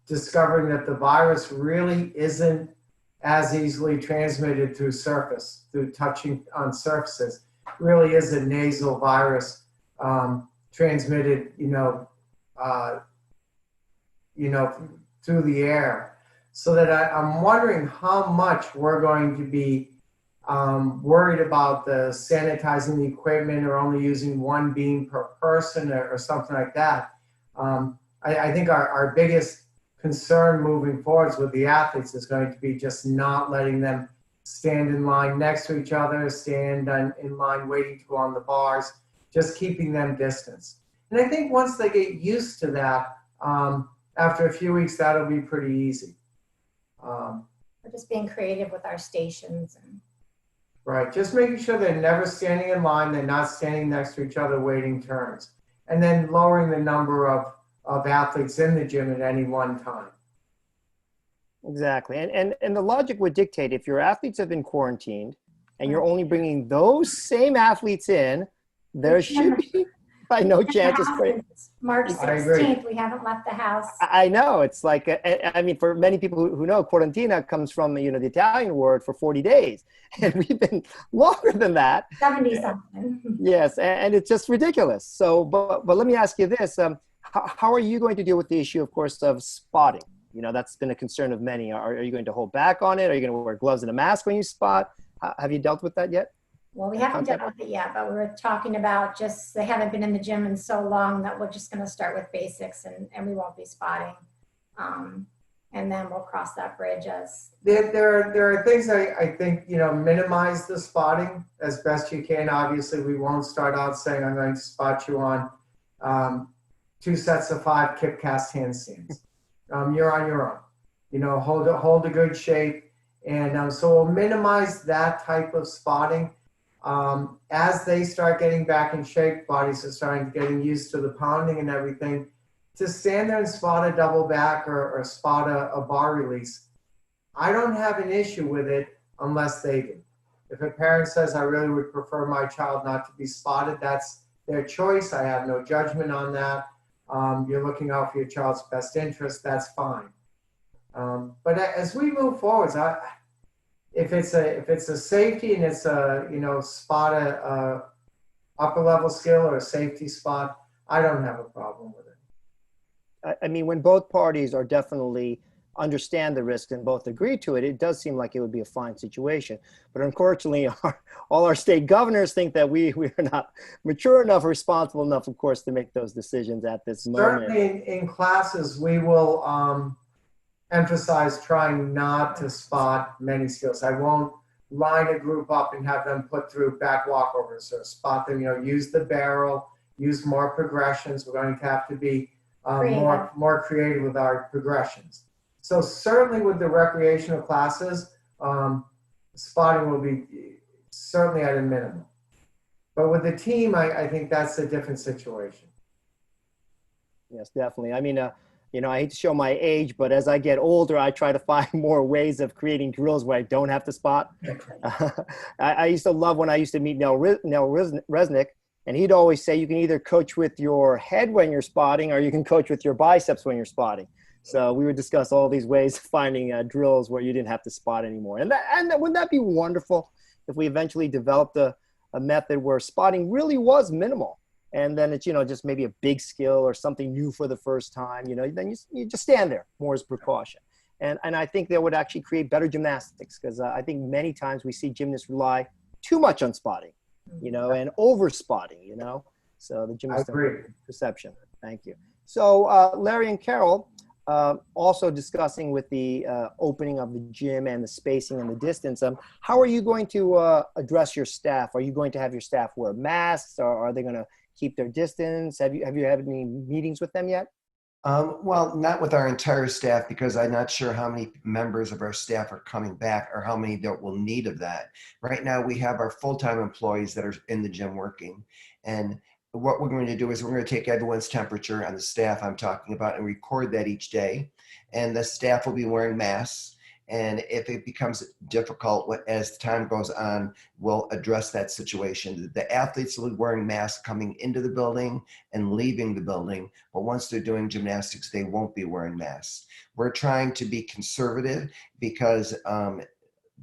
discovering that the virus really isn't as easily transmitted through touching on surfaces. It really is a nasal virus transmitted, through the air. So that I'm wondering how much we're going to be worried about the sanitizing the equipment or only using one beam per person or something like that. I think our biggest concern moving forwards with the athletes is going to be just not letting them stand in line next to each other, stand in line waiting to go on the bars, just keeping them distance. And I think once they get used to that, after a few weeks, that'll be pretty easy. We're just being creative with our stations. Right, just making sure they're never standing in line, they're not standing next to each other waiting turns, and then lowering the number of athletes in the gym at any one time. Exactly. And the logic would dictate if your athletes have been quarantined and you're only bringing those same athletes in, there should be by no chance of spreading. March I agree. 16th, we haven't left the house. I know. It's like, I mean, for many people who know, quarantina comes from, the Italian word for 40 days. And we've been longer than that. 70 something. Yes. And it's just ridiculous. So, but let me ask you this. How are you going to deal with the issue, of course, of spotting? That's been a concern of many. Are you going to hold back on it? Are you going to wear gloves and a mask when you spot? Have you dealt with that yet? Well, we haven't dealt with it yet, but we were talking about they haven't been in the gym in so long that we're just going to start with basics and we won't be spotting. And then we'll cross that bridge as. There are things I think, minimize the spotting as best you can. Obviously, we won't start out saying I'm going to spot you on 2 sets of 5 kip cast handstands. You're on your own. Hold a good shape. And so we'll minimize that type of spotting. As they start getting back in shape, bodies are starting to getting used to the pounding and everything. To stand there and spot a double back or spot a bar release, I don't have an issue with it unless they do. If a parent says, I really would prefer my child not to be spotted, that's their choice. I have no judgment on that. You're looking out for your child's best interest, that's fine. But as we move forward, if it's a safety and it's a spot a upper level skill or a safety spot, I don't have a problem with it. I mean, when both parties are definitely understand the risk and both agree to it, it does seem like it would be a fine situation. But unfortunately, all our state governors think that we are not mature enough, responsible enough, of course, to make those decisions at this moment. Certainly in classes, we will emphasize trying not to spot many skills. I won't line a group up and have them put through back walkovers or spot them, use the barrel, use more progressions. We're going to have to be more creative with our progressions. So certainly with the recreational classes, spotting will be certainly at a minimum. But with the team, I think that's a different situation. Yes, definitely. I mean, I hate to show my age, but as I get older, I try to find more ways of creating drills where I don't have to spot. I used to love when I used to meet Nell Resnick, and he'd always say you can either coach with your head when you're spotting or you can coach with your biceps when you're spotting. So we would discuss all these ways of finding drills where you didn't have to spot anymore. And wouldn't that be wonderful if we eventually developed a method where spotting really was minimal? And then it's, just maybe a big skill or something new for the first time, then you just stand there more as precaution. And I think that would actually create better gymnastics because I think many times we see gymnasts rely too much on spotting, and over spotting, So the gymnast perception. Thank you. So Larry and Carol, also discussing with the opening of the gym and the spacing and the distance, how are you going to address your staff? Are you going to have your staff wear masks or are they going to keep their distance? Have you had any meetings with them yet? Well, not with our entire staff because I'm not sure how many members of our staff are coming back or how many that will need of that. Right now, we have our full-time employees that are in the gym working. And what we're going to do is we're going to take everyone's temperature on the staff I'm talking about and record that each day. And the staff will be wearing masks. And if it becomes difficult as time goes on, we'll address that situation. The athletes will be wearing masks coming into the building and leaving the building, but once they're doing gymnastics, they won't be wearing masks. We're trying to be conservative because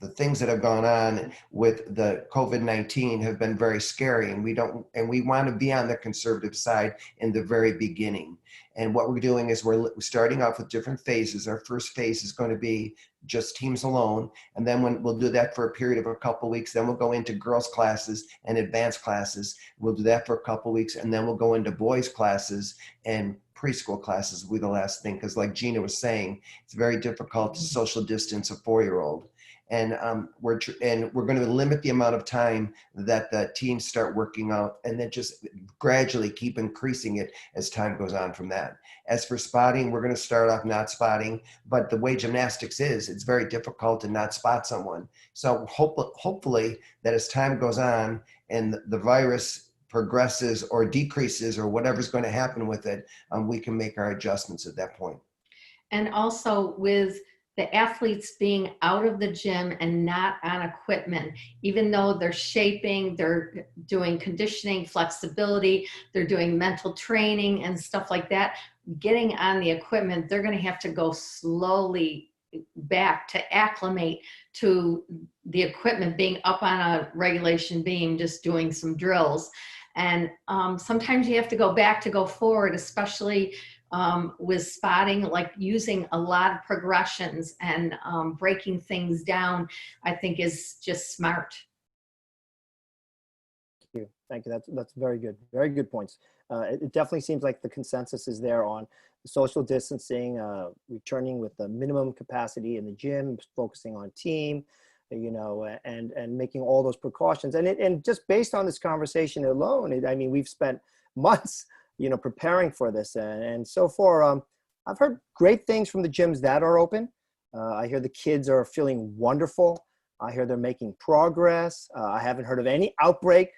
the things that have gone on with the COVID-19 have been very scary, and we want to be on the conservative side in the very beginning. And what we're doing is we're starting off with different phases. Our first phase is going to be just teams alone, and then we'll do that for a period of a couple of weeks. Then we'll go into girls classes and advanced classes. We'll do that for a couple of weeks, and then we'll go into boys classes and preschool classes will be the last thing, because like Gina was saying, it's very difficult to social distance a 4-year-old. And we're going to limit the amount of time that the teams start working out, and then just gradually keep increasing it as time goes on from that. As for spotting, we're going to start off not spotting, but the way gymnastics is, it's very difficult to not spot someone. So hopefully that as time goes on and the virus progresses or decreases or whatever's going to happen with it, we can make our adjustments at that point. And also with the athletes being out of the gym and not on equipment, even though they're shaping, they're doing conditioning, flexibility, they're doing mental training and stuff like that, getting on the equipment, they're going to have to go slowly back to acclimate to the equipment, being up on a regulation beam, just doing some drills. And sometimes you have to go back to go forward, especially with spotting, like using a lot of progressions and breaking things down, I think is just smart. Thank you. That's very good. Very good points. It definitely seems like the consensus is there on social distancing, returning with the minimum capacity in the gym, focusing on team, you know, and making all those precautions. And just based on this conversation alone, I mean, we've spent months, you know, preparing for this. And so far, I've heard great things from the gyms that are open. I hear the kids are feeling wonderful. I hear they're making progress. I haven't heard of any outbreak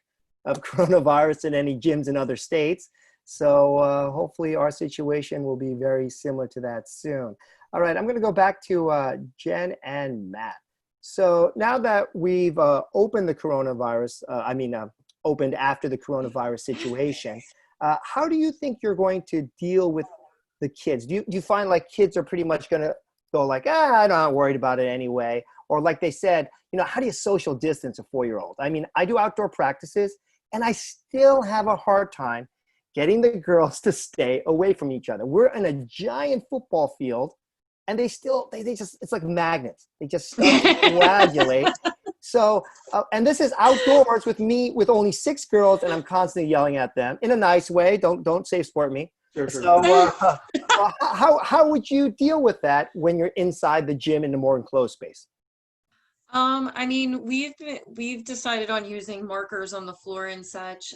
of coronavirus in any gyms in other states. So hopefully our situation will be very similar to that soon. All right, I'm going to go back to Jen and Matt. So now that we've opened the coronavirus, opened after the coronavirus situation, how do you think you're going to deal with the kids? Do you find like kids are pretty much going to go like, I'm not worried about it anyway? Or like they said, you know, how do you social distance a 4-year-old? I mean, I do outdoor practices and I still have a hard time getting the girls to stay away from each other. We're in a giant football field and they just, it's like magnets. They just start to coagulate. So, and this is outdoors with me, with only 6 girls, and I'm constantly yelling at them in a nice way. Don't safe sport me. Sure. So, how would you deal with that when you're inside the gym in a more enclosed space? I mean, we've decided on using markers on the floor and such,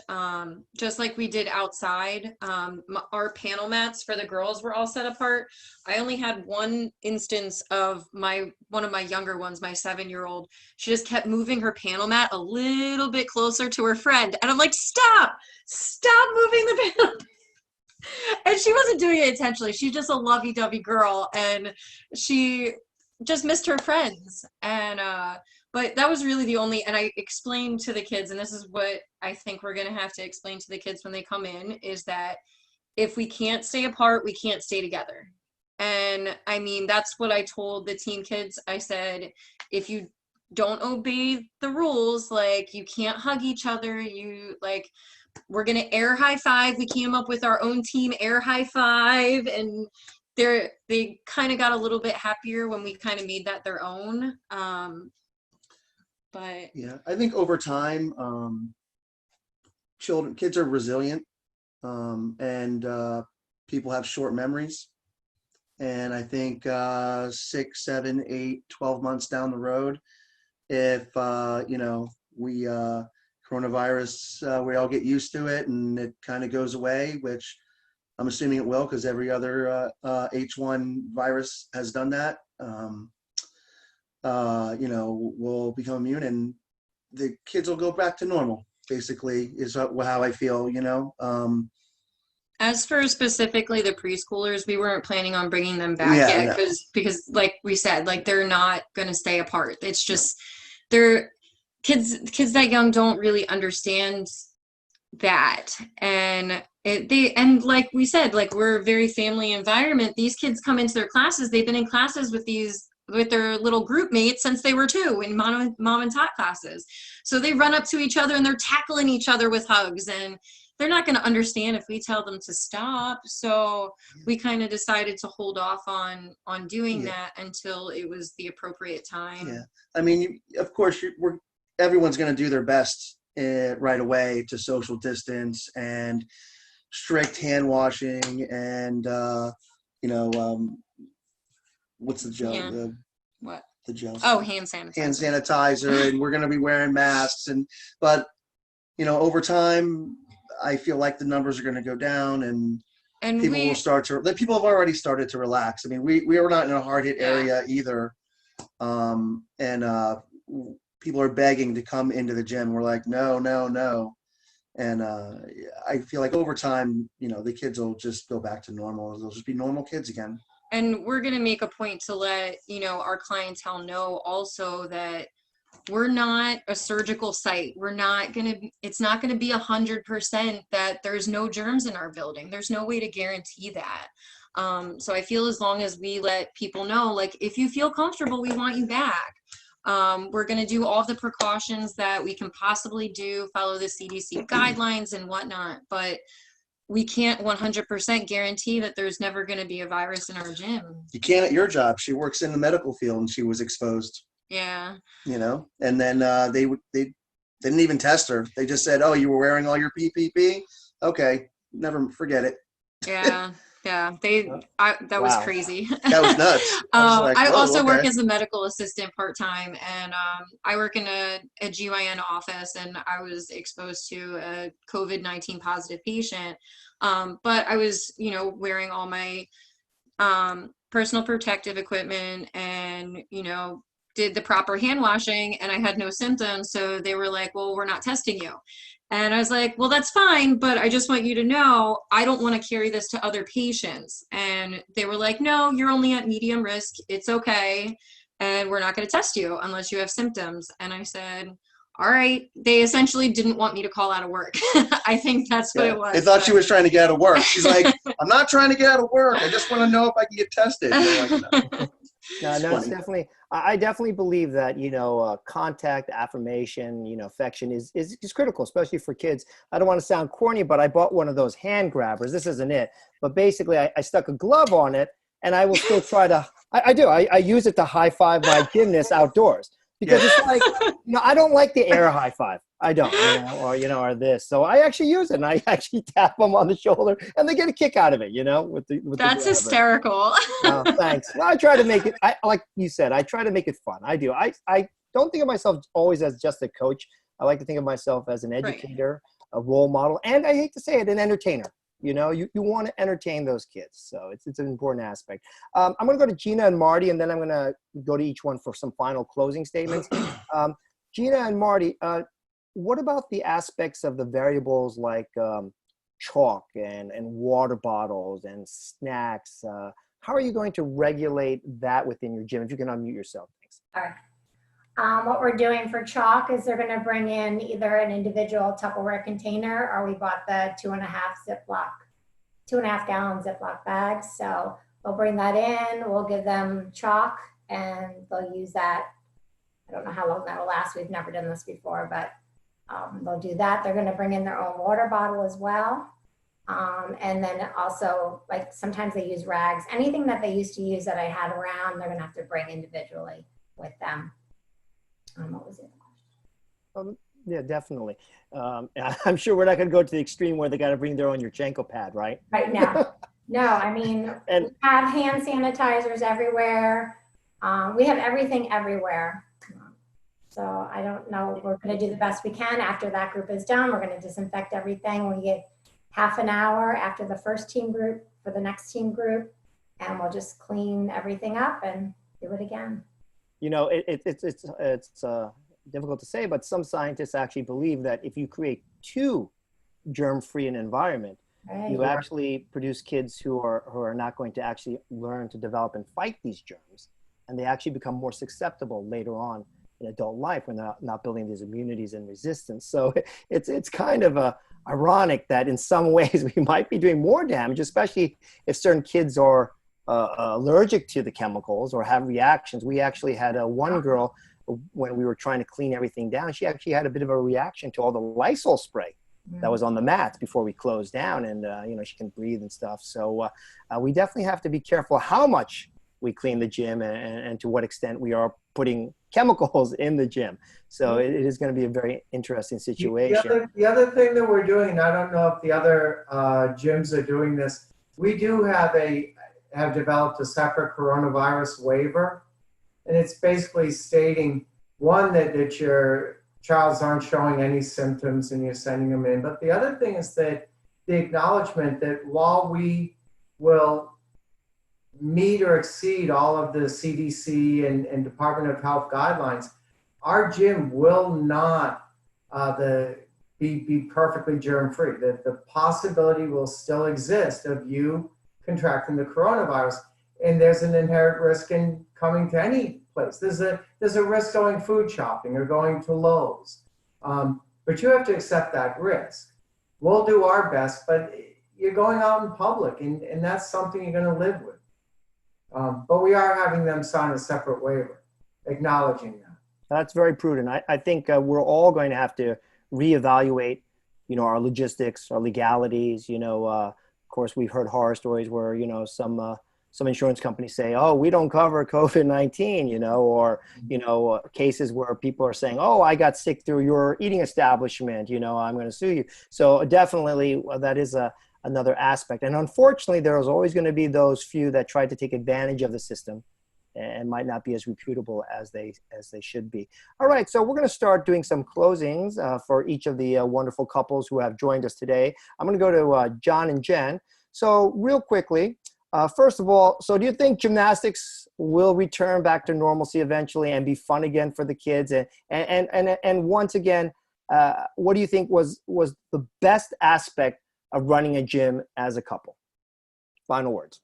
just like we did outside. Our panel mats for the girls were all set apart. I only had one instance of one of my younger ones, my 7-year-old. She just kept moving her panel mat a little bit closer to her friend, and I'm like, stop moving the panel. And she wasn't doing it intentionally. She's just a lovey-dovey girl, and she just missed her friends. And but that was really the only, and I explained to the kids, and this is what I think we're going to have to explain to the kids when they come in, is that if we can't stay apart, we can't stay together. And I mean, that's what I told the teen kids. I said, if you don't obey the rules, like you can't hug each other, we're going to air high five. We came up with our own team air high five, and they kind of got a little bit happier when we kind of made that their own. But yeah, I think over time, kids are resilient, and people have short memories. And I think 6, 7, 8, 12 months down the road, if coronavirus, we all get used to it and it kind of goes away, which I'm assuming it will, because every other H1 virus has done that. We'll become immune and the kids will go back to normal, basically, is how I feel, As for specifically the preschoolers, we weren't planning on bringing them back Yeah, yet because like we said, like they're not going to stay apart. It's just they're kids that young don't really understand that. And and like we said, like we're a very family environment. These kids come into their classes. They've been in classes with their little group mates since they were 2 in mom and tot classes. So they run up to each other and they're tackling each other with hugs, and they're not going to understand if we tell them to stop. So we kind of decided to hold off on doing that until it was the appropriate time. Yeah. I mean, of course, everyone's going to do their best right away to social distance and strict hand washing and, what's the gel? Yeah. What? The gel. Oh, hand sanitizer. Hand sanitizer, and we're going to be wearing masks. But over time, I feel like the numbers are going to go down, and people will start to. People have already started to relax. I mean, we are not in a hard hit area either, and people are begging to come into the gym. We're like, no, and I feel like over time, the kids will just go back to normal. They'll just be normal kids again. And we're going to make a point to let our clientele know also that we're not a surgical site. It's not going to be 100% that there's no germs in our building. There's no way to guarantee that. So I feel as long as we let people know, like, if you feel comfortable, we want you back. We're going to do all the precautions that we can possibly do, follow the CDC guidelines and whatnot, but we can't 100% guarantee that there's never going to be a virus in our gym. You can't at your job. She works in the medical field and she was exposed. Yeah. And then they didn't even test her. They just said, "Oh, you were wearing all your PPE? Okay, never forget it." Yeah. Yeah. That was crazy. That was nuts. I also work as a medical assistant part-time, and I work in a GYN office, and I was exposed to a COVID-19 positive patient. But I was, wearing all my personal protective equipment and, did the proper hand washing, and I had no symptoms. So they were like, "Well, we're not testing you." And I was like, "Well, that's fine, but I just want you to know, I don't want to carry this to other patients." And they were like, "No, you're only at medium risk. It's okay. And we're not going to test you unless you have symptoms." And I said, "All right." They essentially didn't want me to call out of work. I think that's what it was. They thought she was trying to get out of work. She's like, "I'm not trying to get out of work. I just want to know if I can get tested." Like, no. No, it's definitely. I definitely believe that contact, affirmation, affection is critical, especially for kids. I don't want to sound corny, but I bought one of those hand grabbers. This isn't it, but basically, I stuck a glove on it, and I will still try to. I use it to high five my gymnasts outdoors because it's like I don't like the air high five. I don't, or this. So I actually use it, and I actually tap them on the shoulder, and they get a kick out of it, with the. That's hysterical. Thanks. Well, I try to make it. Like you said, I try to make it fun. I do. I don't think of myself always as just a coach. I like to think of myself as an educator, a role model, and I hate to say it, an entertainer. You want to entertain those kids, so it's an important aspect. I'm going to go to Gina and Marty, and then I'm going to go to each one for some final closing statements. Gina and Marty. What about the aspects of the variables like chalk and water bottles and snacks? How are you going to regulate that within your gym? If you can unmute yourself. Thanks. All right. What we're doing for chalk is they're going to bring in either an individual Tupperware container, or we bought the 2.5 gallon Ziploc bags. So they'll bring that in. We'll give them chalk, and they'll use that. I don't know how long that will last. We've never done this before, but they'll do that. They're going to bring in their own water bottle as well. And then also, like, sometimes they use rags. Anything that they used to use that I had around, they're going to have to bring individually with them. What was it? Yeah, definitely. I'm sure we're not going to go to the extreme where they got to bring their own Yurchenko pad, right? Right now. No, I mean, we have hand sanitizers everywhere. We have everything everywhere. So I don't know. We're going to do the best we can. After that group is done, we're going to disinfect everything. We get half an hour after the first team group for the next team group, and we'll just clean everything up and do it again. It's difficult to say, but some scientists actually believe that if you create two germ-free an environment, Right. You actually produce kids who are not going to actually learn to develop and fight these germs, and they actually become more susceptible later on in adult life when they're not building these immunities and resistance. So it's kind of ironic that in some ways we might be doing more damage, especially if certain kids are allergic to the chemicals or have reactions. We actually had one girl, when we were trying to clean everything down, she actually had a bit of a reaction to all the Lysol spray that was on the mats before we closed down, and she can breathe and stuff. So we definitely have to be careful how much we clean the gym and to what extent we are putting chemicals in the gym. So it is going to be a very interesting situation. The other thing that we're doing, and I don't know if the other gyms are doing this, we do have developed a separate coronavirus waiver, and it's basically stating, one, that your child's aren't showing any symptoms and you're sending them in. But the other thing is that the acknowledgement that while we will meet or exceed all of the CDC and Department of Health guidelines, our gym will not be perfectly germ-free. The possibility will still exist of you contracting the coronavirus. And there's an inherent risk in coming to any place. There's a risk going food shopping or going to Lowe's. But you have to accept that risk. We'll do our best, but you're going out in public, and that's something you're going to live with. But we are having them sign a separate waiver, acknowledging that. That's very prudent. I think we're all going to have to reevaluate, our logistics, our legalities. Of course, we've heard horror stories where, some insurance companies say, oh, we don't cover COVID-19, or, cases where people are saying, oh, I got sick through your eating establishment, I'm going to sue you. So definitely that is another aspect. And unfortunately, there's always going to be those few that try to take advantage of the system and might not be as reputable as they should be. All right, so we're going to start doing some closings for each of the wonderful couples who have joined us today. I'm going to go to John and Jen. So real quickly, first of all, so do you think gymnastics will return back to normalcy eventually and be fun again for the kids? And once again, what do you think was the best aspect of running a gym as a couple? Final words.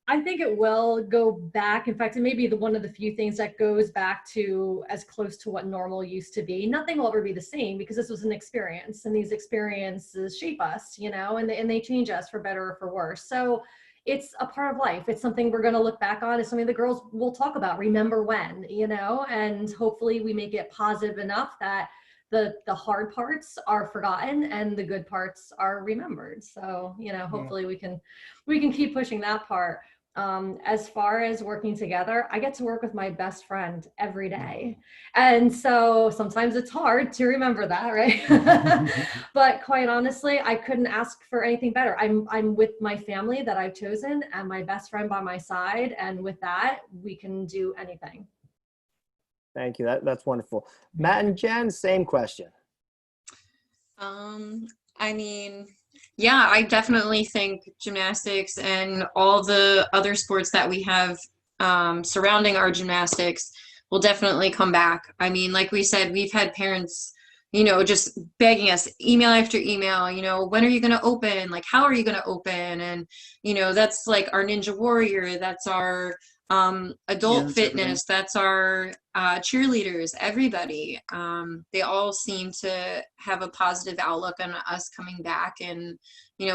I think it will go back. In fact, it may be one of the few things that goes back to as close to what normal used to be. Nothing will ever be the same because this was an experience, and these experiences shape us, and they change us for better or for worse. So it's a part of life. It's something we're going to look back on. It's something the girls will talk about. Remember when, and hopefully we make it positive enough that the hard parts are forgotten and the good parts are remembered. So, hopefully we can keep pushing that part. As far as working together, I get to work with my best friend every day. And so sometimes it's hard to remember that, right? But quite honestly, I couldn't ask for anything better. I'm with my family that I've chosen and my best friend by my side. And with that, we can do anything. Thank you. That's wonderful. Matt and Jen, same question. Yeah, I definitely think gymnastics and all the other sports that we have surrounding our gymnastics will definitely come back. Like we said, we've had parents, just begging us email after email, when are you going to open? Like, how are you going to open? And, that's like our Ninja Warrior. That's our adult fitness. That's our cheerleaders, everybody. They all seem to have a positive outlook on us coming back and,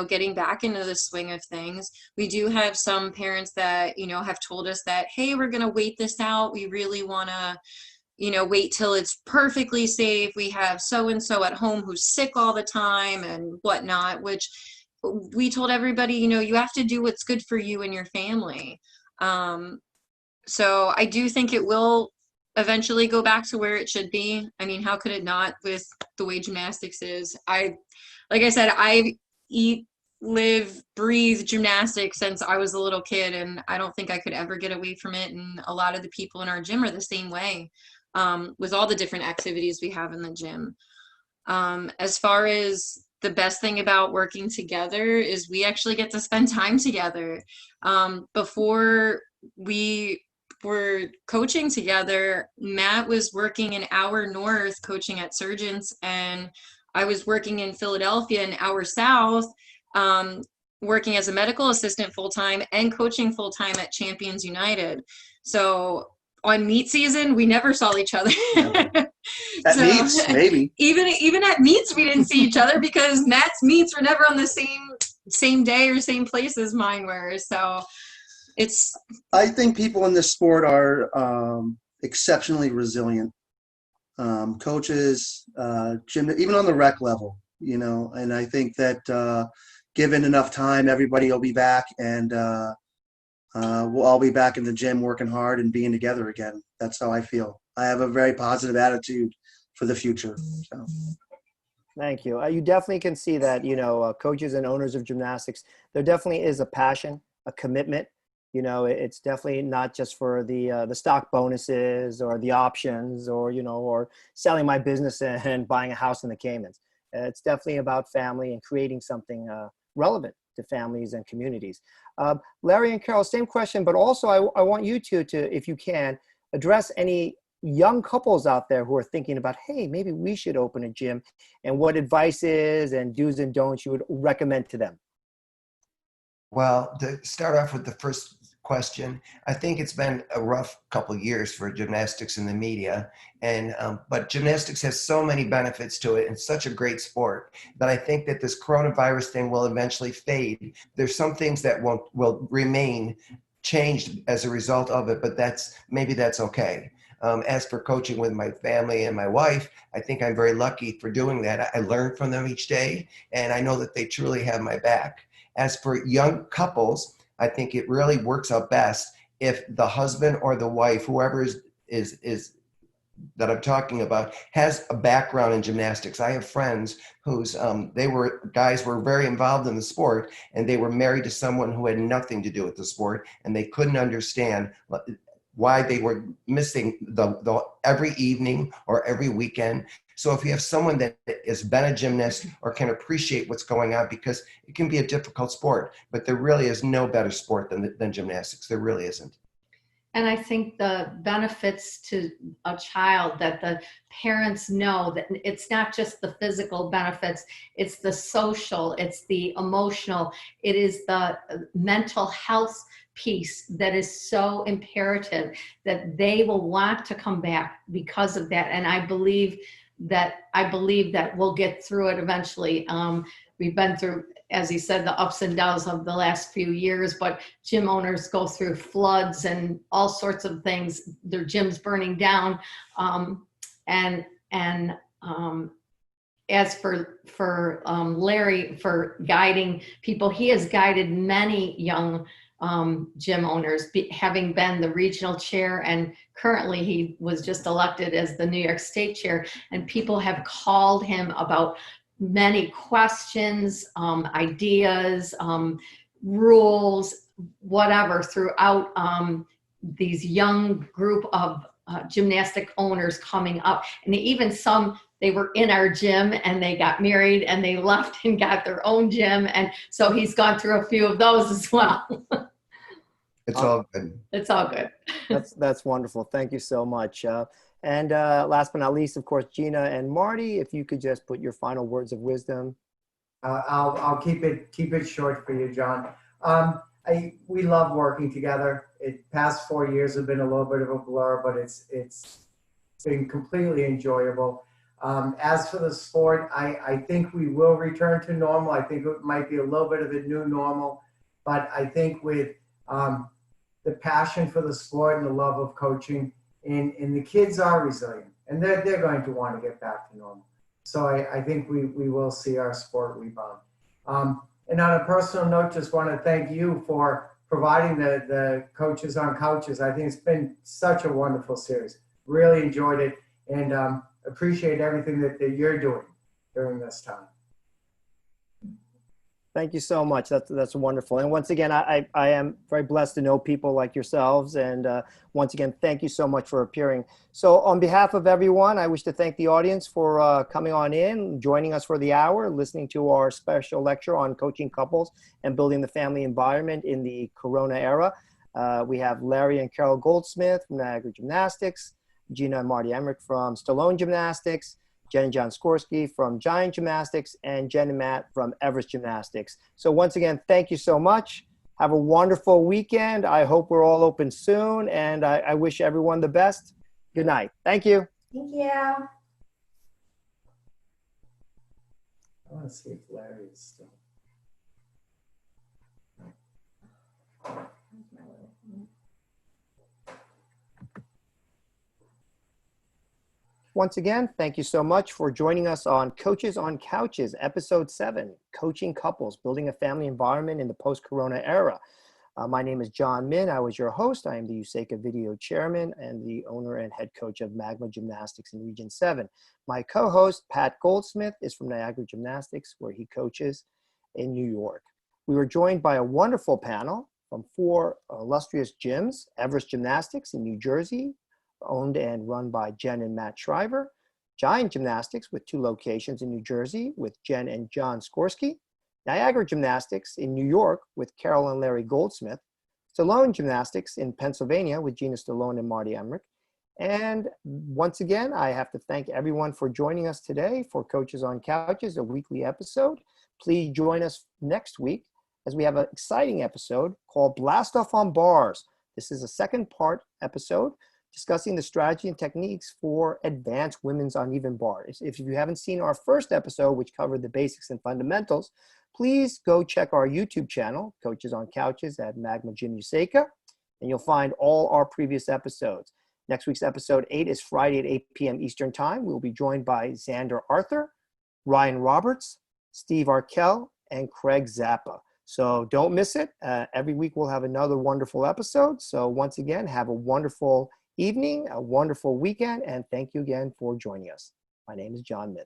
getting back into the swing of things. We do have some parents that, have told us that, hey, we're going to wait this out. We really want to, wait till it's perfectly safe. We have so-and-so at home who's sick all the time and whatnot, which we told everybody, you have to do what's good for you and your family. So I do think it will eventually go back to where it should be. How could it not with the way gymnastics is? Like I said, I eat, live, breathe gymnastics since I was a little kid, and I don't think I could ever get away from it. And a lot of the people in our gym are the same way, with all the different activities we have in the gym. As far as the best thing about working together is we actually get to spend time together. Before we were coaching together, Matt was working an hour north coaching at Surgeons, and I was working in Philadelphia an hour south. working as a medical assistant full-time and coaching full-time at Champions United. So on meet season, we never saw each other. At meets, maybe. Even at meets, we didn't see each other because Matt's meets were never on the same day or same place as mine were. So it's. I think people in this sport are exceptionally resilient. Coaches, even on the rec level, you know, and I think that given enough time, everybody will be back, and we'll all be back in the gym working hard and being together again. That's how I feel. I have a very positive attitude for the future. So. Thank you. You definitely can see that, you know, coaches and owners of gymnastics, there definitely is a passion, a commitment. You know, it's definitely not just for the stock bonuses or the options or, you know, or selling my business and buying a house in the Caymans. It's definitely about family and creating something relevant to families and communities. Larry and Carol, same question, but also I want you to, if you can, address any young couples out there who are thinking about, hey, maybe we should open a gym, and what advices and do's and don'ts you would recommend to them. Well, to start off with the first question, I think it's been a rough couple of years for gymnastics in the media, and but gymnastics has so many benefits to it and such a great sport that I think that this coronavirus thing will eventually fade. There's some things that will remain changed as a result of it, but maybe that's okay. As for coaching with my family and my wife, I think I'm very lucky for doing that. I learn from them each day, and I know that they truly have my back. As for young couples, I think it really works out best if the husband or the wife, whoever is that I'm talking about, has a background in gymnastics. I have friends whose guys were very involved in the sport, and they were married to someone who had nothing to do with the sport, and they couldn't understand why they were missing the every evening or every weekend. So if you have someone that has been a gymnast or can appreciate what's going on, because it can be a difficult sport, but there really is no better sport than gymnastics. There really isn't. And I think the benefits to a child that the parents know that it's not just the physical benefits, it's the social, it's the emotional, it is the mental health piece that is so imperative that they will want to come back because of that. And I believe that we'll get through it eventually. We've been through, as he said, the ups and downs of the last few years, but gym owners go through floods and all sorts of things, their gyms burning down. As for Larry, for guiding people, he has guided many young gym owners, having been the regional chair, and currently he was just elected as the New York State chair, and people have called him about many questions, ideas, rules, whatever, throughout these young group of gymnastic owners coming up. And even some, they were in our gym and they got married and they left and got their own gym. And so he's gone through a few of those as well. It's all good. It's all good. That's wonderful. Thank you so much. And last but not least, of course, Gina and Marty, if you could just put your final words of wisdom. I'll keep it short for you, John. We love working together. Past 4 years have been a little bit of a blur, but it's been completely enjoyable. As for the sport, I think we will return to normal. I think it might be a little bit of a new normal, but I think with the passion for the sport and the love of coaching, and the kids are resilient, and they're going to want to get back to normal. So I think we will see our sport rebound. And on a personal note, just want to thank you for providing the Coaches on Couches. I think it's been such a wonderful series. Really enjoyed it, and appreciate everything that you're doing during this time. Thank you so much. That's wonderful. And once again, I am very blessed to know people like yourselves. And once again, thank you so much for appearing. So on behalf of everyone, I wish to thank the audience for coming on in, joining us for the hour, listening to our special lecture on coaching couples and building the family environment in the Corona era. We have Larry and Carol Goldsmith from Niagara Gymnastics, Gina and Marty Emmerich from Stallone Gymnastics, Jen and John Skorsky from Giant Gymnastics, and Jen and Matt from Everest Gymnastics. So once again, thank you so much. Have a wonderful weekend. I hope we're all open soon, and I wish everyone the best. Good night. Thank you. Thank you. I want to see if Larry is still. Once again, thank you so much for joining us on Coaches on Couches, Episode 7, Coaching Couples, Building a Family Environment in the Post-Corona Era. My name is John Min. I was your host. I am the USECA Video Chairman and the owner and head coach of Magma Gymnastics in Region 7. My co-host, Pat Goldsmith, is from Niagara Gymnastics, where he coaches in New York. We were joined by a wonderful panel from 4 illustrious gyms: Everest Gymnastics in New Jersey, owned and run by Jen and Matt Shriver; Giant Gymnastics with 2 locations in New Jersey with Jen and John Skorsky; Niagara Gymnastics in New York with Carol and Larry Goldsmith; Stallone Gymnastics in Pennsylvania with Gina Stallone and Marty Emmerich. And once again, I have to thank everyone for joining us today for Coaches on Couches, a weekly episode. Please join us next week as we have an exciting episode called Blast Off on Bars. This is a 2nd-part episode discussing the strategy and techniques for advanced women's uneven bars. If you haven't seen our 1st episode, which covered the basics and fundamentals, please go check our YouTube channel, Coaches on Couches at MagmaGym USECA, and you'll find all our previous episodes. Next week's episode 8 is Friday at 8 p.m. Eastern Time. We'll be joined by Xander Arthur, Ryan Roberts, Steve Arkell, and Craig Zappa. So don't miss it. Every week we'll have another wonderful episode. So once again, have a wonderful evening, a wonderful weekend, and thank you again for joining us. My name is John Min.